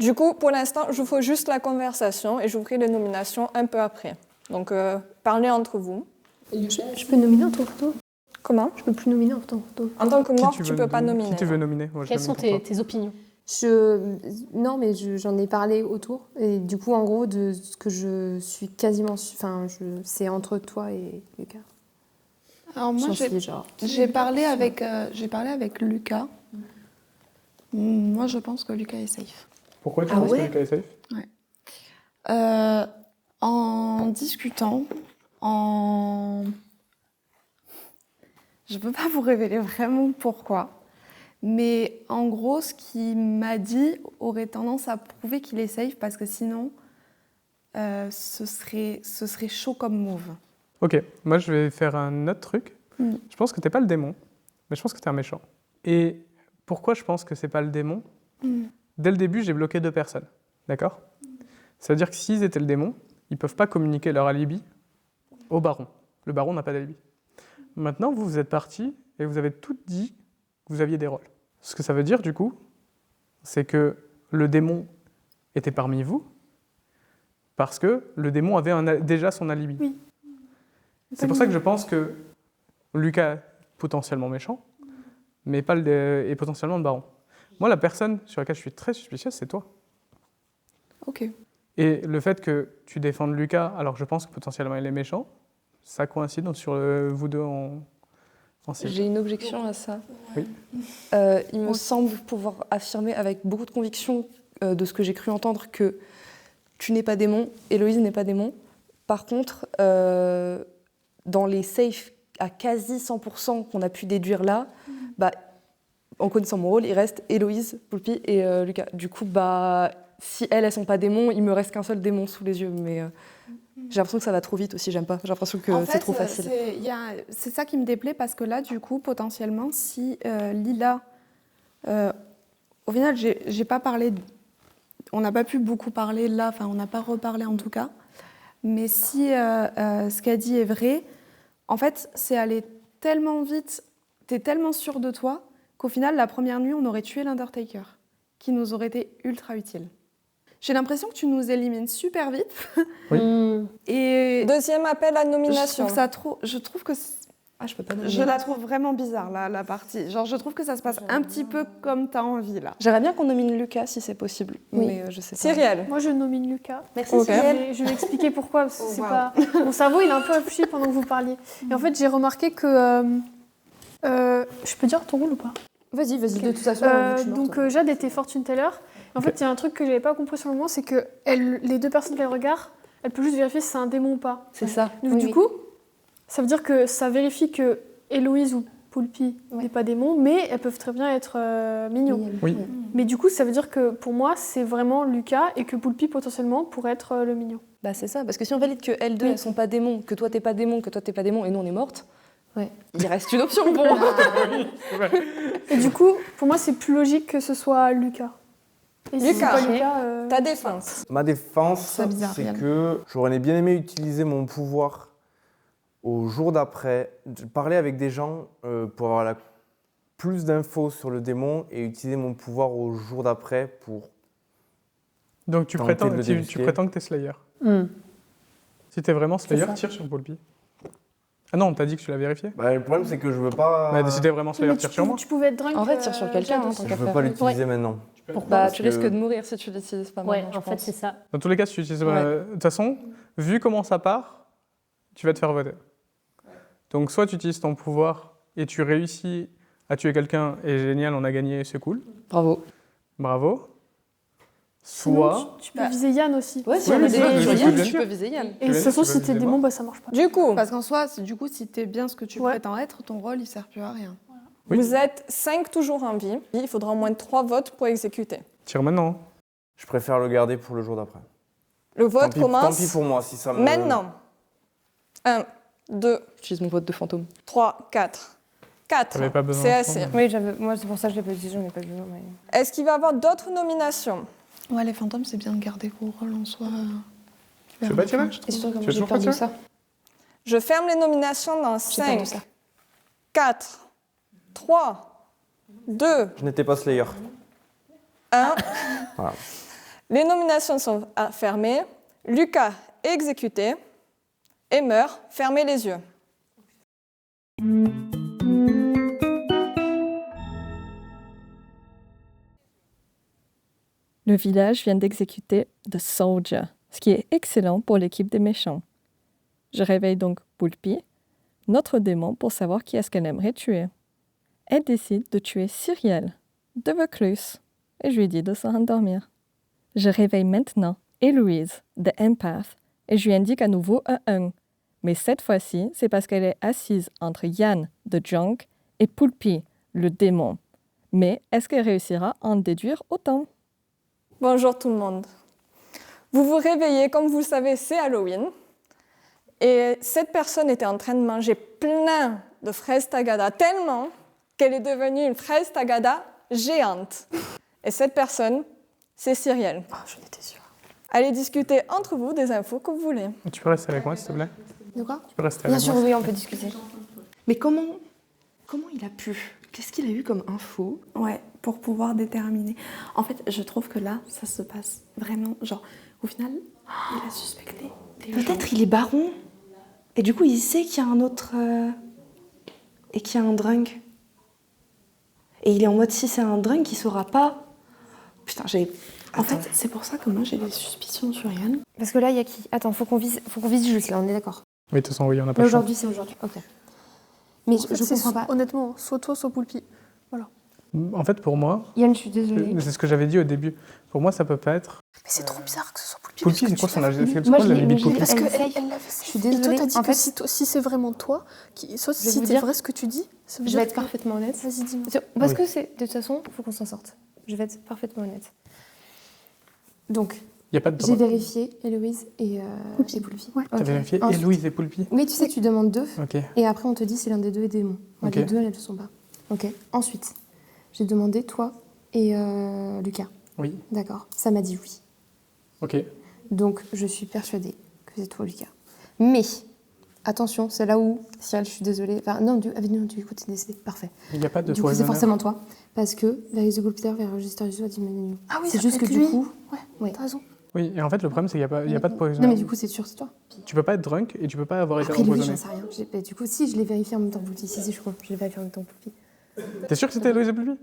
Du coup, pour l'instant, je fais juste la conversation et j'ouvrirai les nominations un peu après. Donc, parlez entre vous. Je peux nominer en tant que photo? Comment? Je peux plus nominer en tant que photo. En tant que Qui mort, tu tu veux peux pas nominer nominer. Qui tu veux nominer? Moi, je Quelles nomine sont pour toi. tes opinions? Non, mais j'en ai parlé autour. Et du coup, en gros, de ce que je suis quasiment... c'est entre toi et Lucas. Alors, moi, J'en suis genre... j'ai parlé avec Lucas. Moi, je pense que Lucas est safe. Pourquoi tu Ah penses ouais que Lucas est safe? En discutant, je peux pas vous révéler vraiment pourquoi, mais en gros, ce qu'il m'a dit aurait tendance à prouver qu'il est safe parce que sinon, ce serait chaud comme move. Ok, moi je vais faire un autre truc. Je pense que t'es pas le démon, mais je pense que t'es un méchant. Et pourquoi je pense que c'est pas le démon? Dès le début, j'ai bloqué 2 personnes, d'accord? Ça veut dire que s'ils étaient le démon, ils peuvent pas communiquer leur alibi au baron. Le baron n'a pas d'alibi. Maintenant, vous êtes partis et vous avez toutes dit que vous aviez des rôles. Ce que ça veut dire, du coup, c'est que le démon était parmi vous parce que le démon avait déjà son alibi. Oui. C'est pour ça que je pense que Lucas est potentiellement méchant, mais pas et potentiellement le baron. Moi, la personne sur laquelle je suis très suspicieuse, c'est toi. Ok. Et le fait que tu défendes Lucas, alors je pense que potentiellement il est méchant, ça coïncide donc, sur vous deux en cible. J'ai une objection à ça. Oui. Il me semble pouvoir affirmer avec beaucoup de conviction de ce que j'ai cru entendre que tu n'es pas démon, Héloïse n'est pas démon. Par contre, dans les safes à quasi 100% qu'on a pu déduire là, bah, en connaissant mon rôle, il reste Héloïse, Poulpi et Lucas. Du coup, bah, si elles sont pas démons, il me reste qu'un seul démon sous les yeux. Mais j'ai l'impression que ça va trop vite aussi, j'aime pas. J'ai l'impression que c'est trop facile. C'est ça qui me déplaît parce que là, du coup, potentiellement, si Lila... au final, j'ai pas parlé... On n'a pas pu beaucoup parler là, enfin, on n'a pas reparlé en tout cas. Mais si ce qu'a dit est vrai, en fait, c'est aller tellement vite, t'es tellement sûr de toi, qu'au final, la première nuit, on aurait tué l'Undertaker, qui nous aurait été ultra utile. J'ai l'impression que tu nous élimines super vite. Oui. Et Deuxième appel à nomination. je trouve que Je peux pas nominer. je la trouve vraiment bizarre, la partie. Genre, je trouve que ça se passe un petit peu comme t'as envie, là. J'aimerais bien qu'on nomine Lucas si c'est possible. Oui. Mais je sais pas. Cyrielle. Moi, je nomine Lucas. Merci Ok. Cyrielle. Je vais expliquer pourquoi, parce que c'est wow. pas... Mon cerveau, il a un peu réfléchi pendant que vous parliez. Et en fait, j'ai remarqué que... je peux dire ton rôle ou pas? Vas-y, de toute façon. Donc Jade était fortune teller. En fait, il y a un truc que j'avais pas compris sur le moment, c'est que les deux personnes qu'elle regarde, elle peut juste vérifier si c'est un démon ou pas. C'est ça. Donc du coup, ça veut dire que ça vérifie que Héloïse ou Poulpi n'est pas démon, mais elles peuvent très bien être mignons. Oui. Mais du coup, ça veut dire que pour moi, c'est vraiment Lucas et que Poulpi potentiellement pourrait être le mignon. Bah c'est ça, parce que si on valide que elles deux, elles sont pas démons, que toi t'es pas démon, que toi t'es pas démon, et nous on est mortes, il reste une option pour moi. Et du coup, pour moi, c'est plus logique que ce soit Lucas. Et si c'est Lucas. pas Lucas, Ta défense. Ma défense, C'est bizarre, c'est Yann. que j'aurais bien aimé utiliser mon pouvoir au jour d'après, parler avec des gens pour avoir plus d'infos sur le démon et utiliser mon pouvoir au jour d'après pour... Donc tu Tenter prétends, de le tu démasquer. prétends que t'es Slayer. Si t'es vraiment Slayer, tire sur Poulpi. Ah non, t'as dit que tu l'as vérifié. Bah, le problème, c'est que je veux pas... Mais si t'es vraiment Slayer, tire sur moi. tu pouvais être drunk. En fait, tire sur quelqu'un, hein, tant Je qu'à veux faire. pas l'utiliser maintenant. Bah, tu que- risques de mourir si tu l'utilises pas Ouais, maintenant, en je fait, pense. c'est ça. Dans tous les cas, si tu utilises... De toute façon, vu comment ça part, tu vas te faire voter. Donc soit tu utilises ton pouvoir et tu réussis à tuer quelqu'un et génial, on a gagné, c'est cool. Bravo. Bravo. Sinon, Soit... tu peux viser Yann aussi. Ouais, si Oui, on a mais des c'est gens ça, sur je Yann, veux tu dire. peux viser Yann. Et de Tu toute façon, veux si t'es viser démon, moi bah ça marche pas. Du coup, Parce qu'en soi, du coup, si t'es bien ce que tu Ouais. prétends être, ton rôle, il sert plus à rien. Oui. vous êtes 5 toujours en vie. Il faudra au moins 3 votes pour exécuter. Tire maintenant. Je préfère le garder pour le jour d'après. Le vote Tant commence pis pour moi, si ça me... maintenant. 1, 2, J'utilise mon vote de fantôme. 3, 4. 4, T'avais pas besoin c'est de assez. prendre. Oui, moi c'est pour ça que je l'ai pas dit, j'en ai pas vu. Mais... Est-ce qu'il va y avoir d'autres nominations? Ouais, les fantômes, c'est bien de garder gros rôle en soi. Tu veux pas tirer? Et surtout comme Tu veux j'ai toujours peur pas de tirer ça. Je ferme les nominations dans J'ai peur de 5, ça. 4, 3, 2, Je n'étais pas Slayer. 1. Voilà. Les nominations sont fermées. Lucas est exécuté et meurt. Fermez les yeux. Le village vient d'exécuter The Soldier, ce qui est excellent pour l'équipe des méchants. Je réveille donc Poulpi, notre démon, pour savoir qui est-ce qu'elle aimerait tuer. Elle décide de tuer Cyrielle, de Vaucluse, et je lui dis de se rendormir. Je réveille maintenant Héloïse, de Empath, et je lui indique à nouveau un 1. Mais cette fois-ci, c'est parce qu'elle est assise entre Yann, de Junk, et Poulpi, le démon. Mais est-ce qu'elle réussira à en déduire autant? Bonjour tout le monde. Vous vous réveillez, comme vous le savez, c'est Halloween. Et cette personne était en train de manger plein de fraises tagada, tellement qu'elle est devenue une fraise tagada géante. Et cette personne, c'est Cyrielle. Oh, j'en étais sûre. Allez discuter entre vous des infos que vous voulez. Tu peux rester avec moi, s'il te plaît? De quoi? Tu peux rester Bien avec sûr, moi. oui, on peut discuter. Mais comment il a pu? Qu'est-ce qu'il a eu comme info? Ouais, pour pouvoir déterminer. En fait, je trouve que là, ça se passe vraiment. Genre, au final, il a suspecté des gens. Peut-être il est baron. Et du coup, il sait qu'il y a un autre... Et qu'il y a un drunk. Et il est en mode, si c'est un drunk, il saura pas... Putain, En fait, c'est pour ça que moi j'ai des suspicions sur Yann. Parce que là, il y a qui? Attends, faut qu'on vise juste là, on est d'accord. Oui, de toute façon, oui, on n'a pas Mais le choix. aujourd'hui, c'est aujourd'hui. Ok. Mais je comprends pas. Honnêtement, soit toi, soit Poulpi. En fait, pour moi, Yann, je suis désolée. c'est ce que j'avais dit au début. Pour moi, ça peut pas être. Mais c'est trop bizarre que ce soit Poulpi. Poulpi, c'est quoi son âge? C'est Moi, quoi je la l'ai- limite je l'ai- Poulpi? Parce Elle qu'elle essaye. l'a fait. Je suis Et toi, désolée. t'as dit En que fait, si c'est vraiment toi, soit Je vais si vous c'est dire- vrai ce que tu dis, ça veut je vais dire être parfaitement honnête. Vas-y, dis-moi. Parce Oui. que c'est de toute façon, il faut qu'on s'en sorte. Je vais être parfaitement honnête. Donc, Il n'y a pas de j'ai droit. vérifié Héloïse et Poulpi. Ouais. T'as Ok. vérifié Ensuite- Héloïse et Poulpi? Oui, tu sais, tu demandes 2 Ok. et après on te dit si l'un des 2 est démon. Moi, Ok. les 2, elles ne le sont pas. Ok. Ensuite, j'ai demandé toi et Lucas. Oui. D'accord. Ça m'a dit oui. Ok. Donc, je suis persuadée que c'est toi, Lucas. Mais, attention, c'est là où, Cyril, je suis désolée. Enfin, non, du coup, t'es décédé. Parfait. Il n'y a pas de Du coup, c'est poisonneur. forcément toi. Parce que, vers The Good Peter, vers Register Jesus a dit Manu. Ah oui, C'est ça juste peut que être du lui. coup. Ouais, Oui. t'as raison. Oui, et en fait, le problème, c'est qu'il n'y a pas de Non, poisonneur. mais du coup, c'est sûr, c'est toi. Tu peux pas être drunk et tu peux pas avoir été Après, lui, empoisonné. j'en sais rien. Bah, du coup, si, je l'ai vérifié en même temps que Poulpi. Si, je suis con. Je l'ai vérifié en même temps que Poulpi. T'es sûr que c'était Héloïse et Poulpi?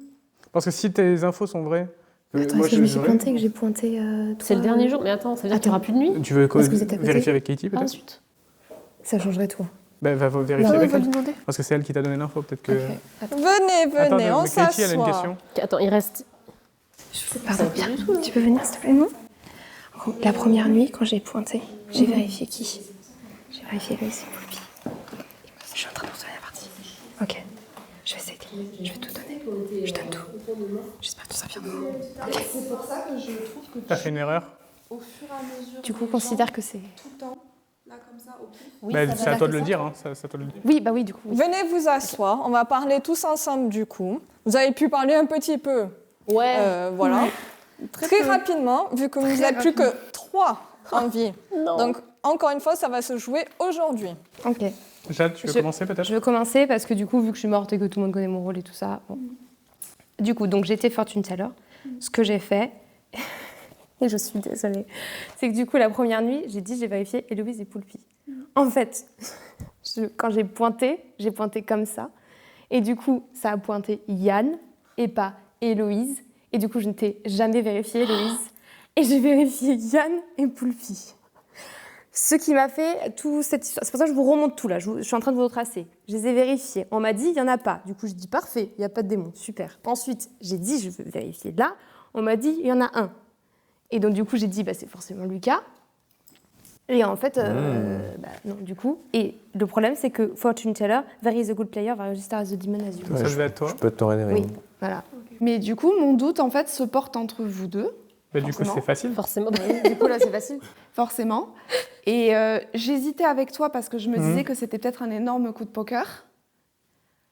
Parce que si tes infos sont vraies. Attends, moi, est-ce que je me suis j'aurais- pointée, que j'ai pointé. C'est le dernier jour, mais attends, ça veut dire qu'il n'y aura plus de nuit? Tu veux Parce que vous êtes à côté. vérifier avec Katie Ah, peut-être? zut. Ça changerait tout. Ben, va vérifier Ouais, avec va elle. lui demander. Parce que c'est elle qui t'a donné l'info. Peut-être que. Ok. Attends. Venez, Attends, on mais Katie, elle a une s'assoit. question. Attends, il reste. Pardon, tu peux venir, s'il te plaît, non? La première nuit, quand j'ai pointé, j'ai vérifié qui? J'ai vérifié Héloïse et Poulpi. Je suis en train de retourner la partie. Ok. Je vais essayer. Je vais tout donner. Je donne tout. J'espère que tout ça vient de moi. C'est pour ça que je trouve que T'as fait une erreur? au fur et à mesure. Du coup, considère que c'est. Tout le temps, là comme ça, au pif. Oui, Ben, ça c'est va à toi de que le ça. dire. Hein. C'est à toi de le dire. Oui, bah oui, du coup. Oui. Venez vous asseoir, on va parler tous ensemble du coup. Vous avez pu parler un petit peu, Ouais. voilà. Très rapidement, vu que vous n'êtes plus que 3 en vie. Non. Donc, encore une fois, ça va se jouer aujourd'hui. Ok. Jade, tu veux Je- commencer peut-être? Je veux commencer parce que du coup, vu que je suis morte et que tout le monde connaît mon rôle et tout ça. Bon. Du coup, donc j'étais fortune teller. Ce que j'ai fait, et je suis désolée, c'est que du coup, la première nuit, j'ai vérifié Héloïse et Poulpi. En fait, quand j'ai pointé comme ça. Et du coup, ça a pointé Yann et pas Héloïse. Et du coup, je ne t'ai jamais vérifié Héloïse. Et j'ai vérifié Yann et Poulpi. Ce qui m'a fait tout cette histoire. C'est pour ça que je vous remonte tout là. Je suis en train de vous retracer. Je les ai vérifiés. On m'a dit, il n'y en a pas. Du coup, je dis, parfait, il n'y a pas de démon. Super. Ensuite, j'ai dit, je veux vérifier là. On m'a dit, il y en a un. Et donc, du coup, j'ai dit, bah, c'est forcément Lucas. Et en fait, bah, non, du coup. Et le problème, c'est que Fortune Teller, very is a good player, va register as the demon as you. Ça devait être toi. Je peux te donner des Oui, rings. voilà. Mais du coup, mon doute, en fait, se porte entre vous deux, Ben, du coup, Forcément. c'est facile. Forcément. Du coup, là, c'est facile. forcément. Et j'hésitais avec toi parce que je me Mhm. disais que c'était peut-être un énorme coup de poker.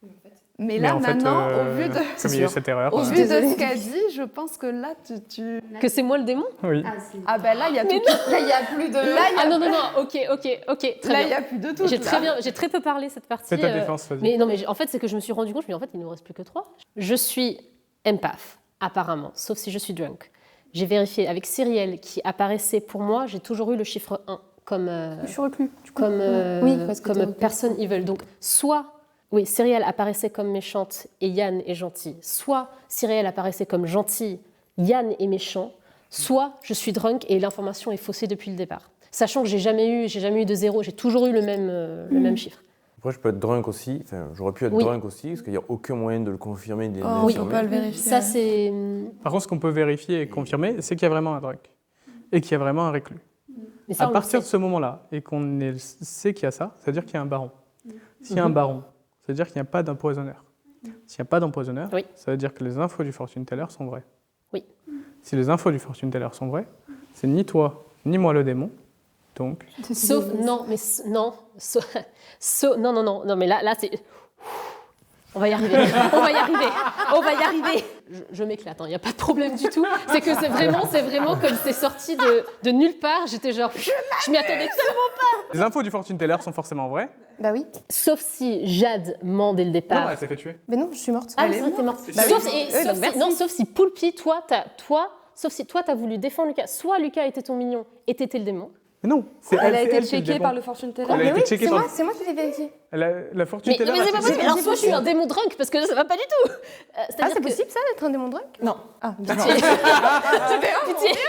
Mais Mais là, en fait, maintenant, au vu de, comme il y a eu cette erreur. au euh, vu de ce qu'a dit, je pense que là, tu... Que c'est moi le démon? Oui. Ah ben là, il y a tout. Là, il y a plus de... Là, il y a... Ah non, non, non, ok, très Là, il y bien. a plus de tout. J'ai très peu parlé cette partie. C'est ta défense, vas-y. Mais non, mais en fait, c'est que je me suis rendu compte, je me dis, en fait, il ne nous reste plus que 3. Je suis empath, apparemment, sauf si je suis drunk. J'ai vérifié avec Cyrielle, qui apparaissait pour moi, j'ai toujours eu le chiffre 1 comme, Je suis reclus. Oui, parce que t'es comme reclus. personne evil. Donc, soit, oui, Cyrielle apparaissait comme méchante et Yann est gentil. Soit Cyrielle apparaissait comme gentille, Yann est méchant. Soit je suis drunk et l'information est faussée depuis le départ. Sachant que j'ai jamais eu de 0, j'ai toujours eu le même chiffre. Après, je peux être drunk aussi. Enfin, j'aurais pu être Oui. drunk aussi, parce qu'il n'y a aucun moyen de le confirmer. Ni de Oh, on Oui. peut l'infirmer. pas le vérifier. Ça, c'est... Par contre, ce qu'on peut vérifier et confirmer, c'est qu'il y a vraiment un drunk. Et qu'il y a vraiment un réclus. Mais ça, À on le partir de sait. ce moment-là, et qu'on sait qu'il y a ça, ça veut dire qu'il y a un baron. S'il y a un baron, ça veut dire qu'il n'y a pas d'empoisonneur. S'il n'y a pas d'empoisonneur, Oui. ça veut dire que les infos du fortune teller sont vraies. Oui. Si les infos du fortune teller sont vraies, c'est ni toi, ni moi le démon. Donc, Sauf, non, mais non, non, mais là c'est... On va y arriver, on va y arriver. Je m'éclate, il n'y a pas de problème du tout. C'est que c'est vraiment comme c'est sorti de nulle part. J'étais genre, je m'y attendais tellement pas. les infos du fortune teller sont forcément vraies. Bah oui. Sauf si Jade ment dès le Non, départ. elle s'est fait tuer. Mais non, je suis morte. Ah, c'est vrai, t'es morte. Sauf si Poulpi, sauf si toi, t'as voulu défendre Lucas. Soit Lucas était ton mignon et t'étais le démon. Mais non, c'est Elle a c'est été qui le checkée démon. par le fortune teller. Elle a été checkée par... C'est moi qui l'ai vérifié. La fortune Mais teller c'est a pas checké. possible. Alors, soit je suis un démon drunk, parce que ça va pas du tout. Ah, C'est-à-dire c'est que... possible ça d'être un démon drunk? Non. Ah, Pitié.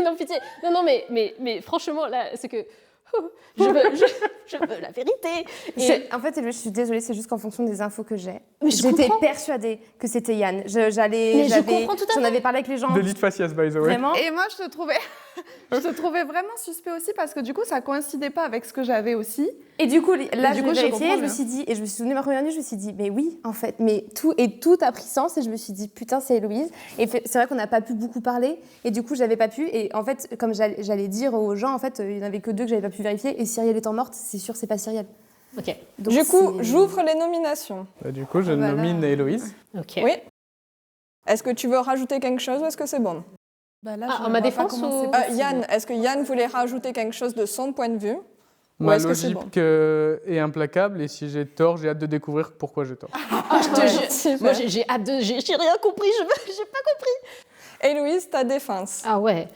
Non, pitié. Non, mais franchement, là, c'est que... je veux la vérité. Et... En fait, je suis désolée, c'est juste qu'en fonction des infos que j'ai, Mais je j'étais comprends. persuadée que c'était Yann. Mais je comprends tout à J'en fait. avais parlé avec les gens. Delete faciès, by the way. Vraiment. Et moi, je te trouvais vraiment suspect aussi parce que du coup, ça coïncidait pas avec ce que j'avais aussi. Et du coup, là, du je coup, l'ai je vérifié, comprends je me mieux. suis dit, et je me suis souvenu ma première nuit, je me suis dit, mais oui, en fait, mais tout a pris sens, et je me suis dit, putain, c'est Héloïse. Et c'est vrai qu'on n'a pas pu beaucoup parler, et du coup, j'avais pas pu, et en fait, comme j'allais dire aux gens, en fait, il n'y en avait que 2 que j'avais pas pu vérifier, et Cyrielle étant morte, c'est sûr, c'est pas Cyrielle. Ok. Donc, Du coup, c'est- j'ouvre les nominations. Bah, du coup, je Ah bah là. nomine Héloïse. Ok. Oui. Est-ce que tu veux rajouter quelque chose ou est-ce que c'est bon? Bah là, Ah, je en ma vois pas défense comment ou- c'est possible. Yann, est-ce que Yann voulait rajouter quelque chose de son point de vue? Ou Ma est-ce que c'est logique bon? est implacable et si j'ai tort, j'ai hâte de découvrir pourquoi j'ai tort. Ah, je te jure. Super. Moi, j'ai hâte de... J'ai rien compris, j'ai pas compris. Héloïse, ta défense. Ah ouais.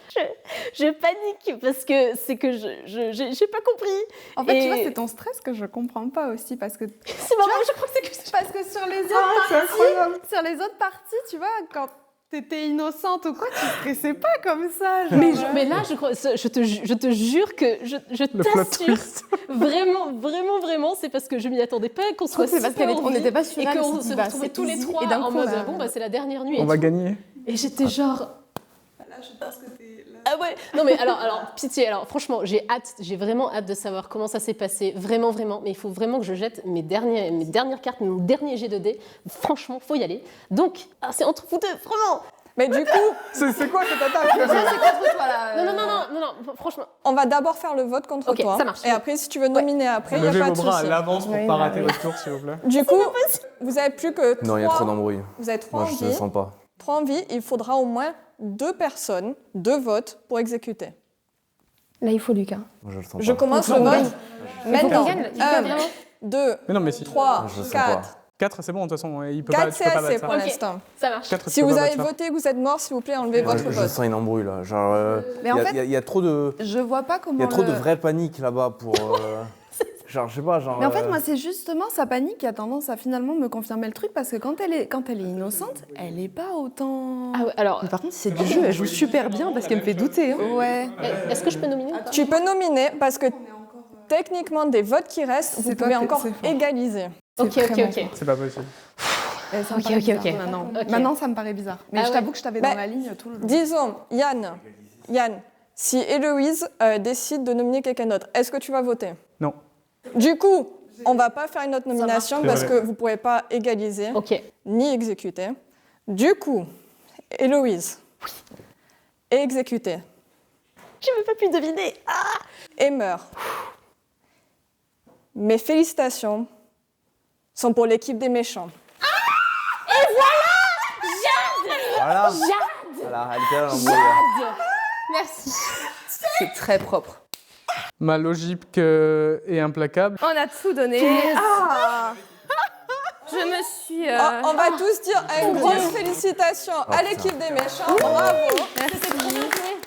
Je panique parce que c'est que j'ai pas compris. En fait, tu Et- vois, c'est ton stress que je comprends pas aussi parce que C'est marrant, je crois que c'est que... parce que sur les autres sur les autres parties, tu vois, quand t'étais innocente ou quoi, tu stressais pas comme ça. Genre, Mais là, je crois, je te jure que je Le plot t'assure, twist. vraiment, c'est parce que je m'y attendais pas qu'on soit c'est parce super qu'on envie n'était pas sûrs, et elle qu'on s'est dit, se bah, retrouvait c'est tous les easy. trois Et d'un en coup, mode là- bon bah c'est la dernière nuit. On et va tout. gagner. Et j'étais genre là, je pense que t'es là. ah ouais. Non mais alors pitié. Alors franchement, j'ai vraiment hâte de savoir comment ça s'est passé. Vraiment. Mais il faut vraiment que je jette mes dernières cartes, mon dernier jet de dés. Franchement, faut y aller. Donc c'est entre vous deux, vraiment. Mais du coup, C'est quoi cette attaque contre toi, là. Non, franchement. on va d'abord faire le vote contre Ok, toi. ça marche. Et après, si tu veux nominer après, il n'y a Levez pas vos de bras à souci. l'avance pour pas rater votre tour, s'il vous plaît. Du coup, vous avez plus que 3. Non, il y a trop d'embrouilles. Vous avez 3 Moi, en je ne le vie. sens pas. 3 en vie, il faudra au moins 2 personnes, 2 votes pour exécuter. Là, il faut Lucas. Moi, je le sens Je pas. commence le Faut qu'on vote gagne. maintenant. gagne, il va bien. 2, Mais non, mais si. 3, Je le sens 4. 4, c'est bon, de toute façon, il peut 4, pas, tu c'est peux pas assez battre pour ça. Ok. l'instant. Ça marche. 4, Si vous avez voté, que vous êtes mort, s'il vous plaît, enlevez Moi, votre je vote. sens une embrouille là. Genre, Mais en fait, il y a trop de, je vois pas comment. il y a trop de le- vraie panique là-bas pour. Genre, je sais pas, genre. Mais en fait, moi, c'est justement sa panique qui a tendance à finalement me confirmer le truc parce que quand elle est innocente, elle est pas autant. Ah ouais, alors Mais par contre, c'est du jeu, elle joue super bien parce qu'elle me fait douter. Hein. Ouais. est-ce que je peux nominer ou pas? Tu peux nominer parce que techniquement, des votes qui restent, vous C'est toi pouvez qui- encore c'est fort. égaliser. Ok. C'est pas possible. Et ça me Ok, paraît ok, bizarre ok. Maintenant. Ok. Maintenant, ça me paraît bizarre. Mais Ah je ouais. t'avoue que je t'avais dans Bah, la ligne tout le long. Disons, Yann, si Héloïse décide de nominer quelqu'un d'autre, est-ce que tu vas voter? Non. Du coup, on va pas faire une autre nomination C'est parce vrai. que vous pourrez pas égaliser Ok. ni exécuter. Du coup, Héloïse est exécutée Je veux pas plus deviner. et meurt. Mes félicitations sont pour l'équipe des méchants. Voilà. Voilà, elle était là, l'embrouille, là. Merci. C'est très propre. Ma logique est implacable. On a tout donné. Je me suis. On va tous dire une grosse félicitation à l'équipe des méchants. Bravo. C'était trop bien joué.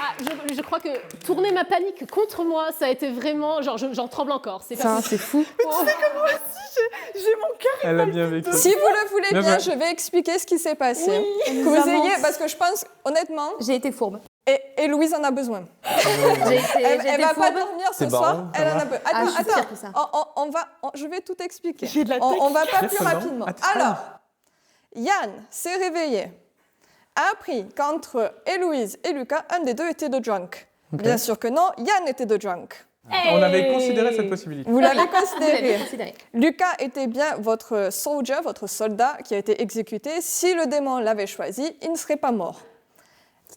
Ah, je crois que tourner ma panique contre moi, ça a été vraiment... Genre, j'en tremble encore. C'est pas C'est fou. J'ai mon cœur. Elle l'a bien vécu. Si vous le voulez Bien bien, joué. je vais expliquer ce qui s'est passé. Que vous ayez, parce que je pense, honnêtement, J'ai été fourbe. et Louise en a besoin. J'ai été, Elle j'ai été va pas fourbe. dormir ce C'est soir, marrant, elle ça en va. a besoin. Ah, je suis Attends, fière de ça. je vais tout expliquer. J'ai de la On va pas plus C'est marrant. rapidement. Attends. Alors, Yann s'est réveillé, a appris qu'entre Héloïse et Lucas, un des deux était de drunk. Bien sûr que non, Yann était de drunk. On avait considéré cette possibilité. Vous l'avez Vous l'avez considéré. considéré. Lucas était bien votre soldier, votre soldat qui a été exécuté. Si le démon l'avait choisi, il ne serait pas mort.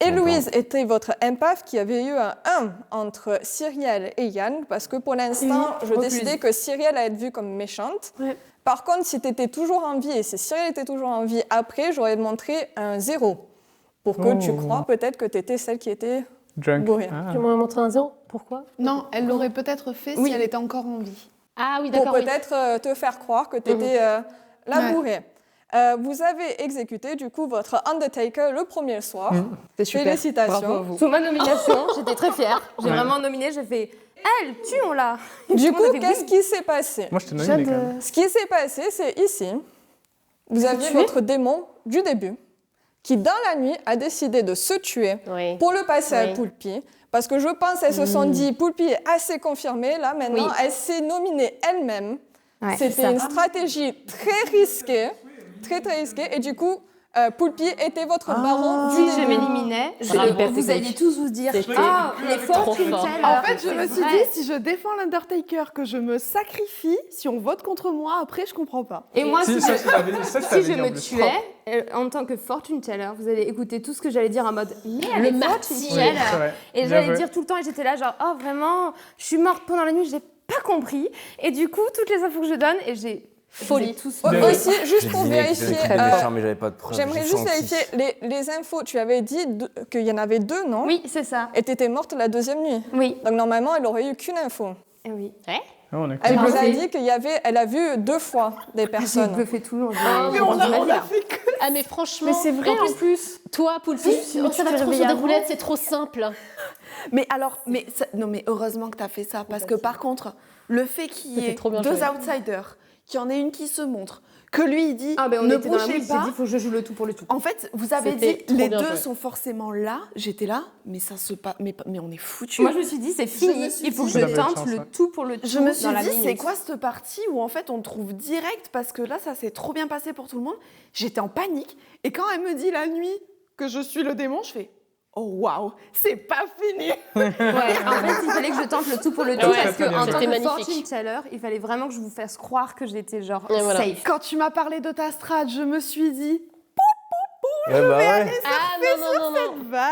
Héloïse était votre empath qui avait eu un 1 entre Cyrielle et Yann, parce que pour l'instant, je décidais que Cyrielle allait être vue comme méchante. Ouais. Par contre, si tu étais toujours en vie et si Cyrielle était toujours en vie après, j'aurais montré un 0 pour que tu crois peut-être que tu étais celle qui était Drunk. bourrée. Ah. Tu m'as montré un 0. Pourquoi? Non, elle l'aurait peut-être fait si elle était encore en vie. Ah oui, Pour d'accord. oui. peut-être te faire croire que tu étais la Ouais. bourrée. Vous avez exécuté du coup votre Undertaker le premier soir. C'est super. Félicitations. Bravo à vous. Sous ma nomination, j'étais très fière. J'ai vraiment nominé, j'ai fait elle, tuons-la. Du coup, qu'est-ce qui s'est passé? Moi, je t'ai nominé quand même. Ce qui s'est passé, c'est ici. Vous aviez votre démon du début qui, dans la nuit, a décidé de se tuer Oui. pour le passer à Oui. Poulpi. Parce que je pense qu'elles se sont dit, Poulpi est assez confirmée. Là, maintenant, Oui. elle s'est nominée elle-même. Ouais, c'est C'était ça. une stratégie très risquée. Très, très risquée. Et du coup, Poulpi était votre baron du Si je début. m'éliminais, Bravo. vous alliez tous vous dire C'était ah, les trop fortunes fort. tellers. En fait, je me C'est suis vrai. dit, si je défends l'Undertaker, que je me sacrifie, si on vote contre moi, après, je comprends pas. Et moi, si ça, je- je t'avais dit, ça, je si t'avais je dit en me plus. tuais, en tant que fortune teller, vous allez écouter tout ce que j'allais dire en mode mais elle est fortune martyr. teller. Oui, c'est vrai. Et Bien j'allais joué. dire tout le temps, et j'étais là genre oh vraiment, je suis morte pendant la nuit, j'ai pas compris. Et du coup, toutes les infos que je donne, et j'ai Folie. tous. Oh, Bien joué. aussi, juste J'ai pour deviné que vérifier, c'était très méchant, mais j'avais pas de preuves. j'aimerais j'ai juste senti. vérifier les infos. Tu avais dit qu'il y en avait 2, non? Oui, c'est ça. Et tu étais morte la deuxième nuit. Oui. Donc normalement, elle aurait eu qu'une info. Et oui. Ah, on est Elle cool. vous a dit elle a vu 2 fois des J'ai personnes. bluffé tout le long. Mais on a fait que... Ah mais franchement, Mais c'est vrai en plus. toi, Poulpi, Si, mais ça tu va t'es trop réveillée sur des avant. roulettes, c'est trop simple. Mais alors, non mais heureusement que t'as fait ça, parce que par contre, le fait qu'il y C'était ait trop bien 2 joué. outsiders, qu'il y en ait une qui se montre, que lui il dit Ah ben on ne était dans la bougez mouise, j'ai pas. dit faut que je joue le tout pour le tout. En fait, vous avez C'était dit trop les bien 2 joué. sont forcément là. J'étais là, mais ça se passe, mais on est foutu. Moi je me suis dit c'est fini, me suis il faut que dit- je Vous avez tente de chance, le ouais. tout pour le tout. Je me suis dans la dit, c'est minute. quoi cette partie où en fait on trouve direct parce que là ça s'est trop bien passé pour tout le monde. J'étais en panique et quand elle me dit la nuit que je suis le démon, je fais oh waouh, c'est pas fini. Ouais, en fait, il fallait que je tente le tout pour le tout Ouais, parce très bien qu'en joué. tant C'était que magnifique. fortune teller, il fallait vraiment que je vous fasse croire que j'étais genre Et voilà. safe. Quand tu m'as parlé de ta strat, je me suis dit Ouais, bah ouais. Ah non, non, non, non. vague.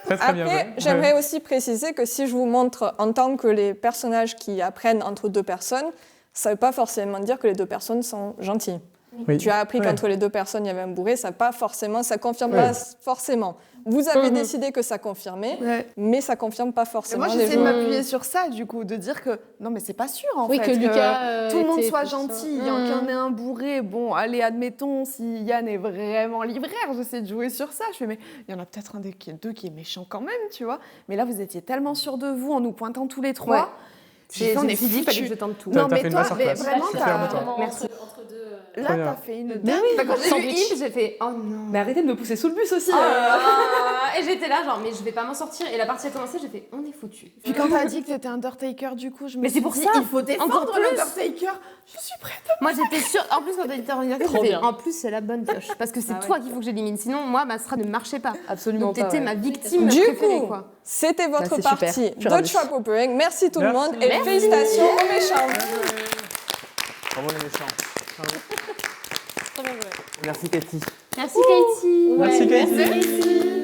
Très, très bien joué. Après, j'aimerais aussi préciser que si je vous montre en tant que les personnages qui apprennent entre 2 personnes, ça ne veut pas forcément dire que les 2 personnes sont gentilles. Oui. Tu as appris Ouais. qu'entre les 2 personnes, il y avait un bourré, ça confirme Ouais. pas forcément. Vous avez décidé que ça confirmait, Ouais. mais ça confirme pas Et forcément moi les j'essaie de joueurs. m'appuyer sur ça du coup, de dire que non mais c'est pas sûr en Oui, fait. que Lucas, tout le monde était soit plus, gentil, il y en qu'un ait un bourré. Bon, allez, admettons, si Yann est vraiment libraire, j'essaie de jouer sur ça. Je fais, mais il y en a peut-être un des deux qui est méchant quand même, tu vois. Mais là, vous étiez tellement sûrs de vous en nous pointant tous les 3. Ouais. J'ai fait, on on est est foutu, il fallait que foutus. je tente tout. T'as Non, fait mais une toi, masterclass. mais vraiment, Je suis fier de toi. Merci. là, Très bien. t'as fait une Mais dingue. oui, quand j'ai vu Sandwich. Imp, j'ai fait oh non. Mais arrêtez de me pousser sous le bus aussi. Et j'étais là genre mais je vais pas m'en sortir et la partie a commencé, j'ai fait on est foutu. Puis quand t'as dit que t'étais Undertaker, du coup, je me Mais suis c'est pour dit, ça. il faut défendre Encore plus. l'Undertaker. Je suis prête. Moi j'étais sûre en plus quand t'as dit Undertaker, Trop j'ai fait bien. en plus c'est la bonne pioche parce que c'est Ah ouais. toi qu'il faut que j'élimine sinon moi ma strat ne marchait pas. Absolument Donc pas. t'étais ouais. ma victime Du préférée coup, quoi. c'était votre Bah, c'est super. partie Je suis de ravie. Trouble Brewing. Merci tout le Merci. monde et félicitations aux méchants. Bravo les méchants. Trop bien joué. Merci Cathy. Merci Katie. Merci, Katie. Merci.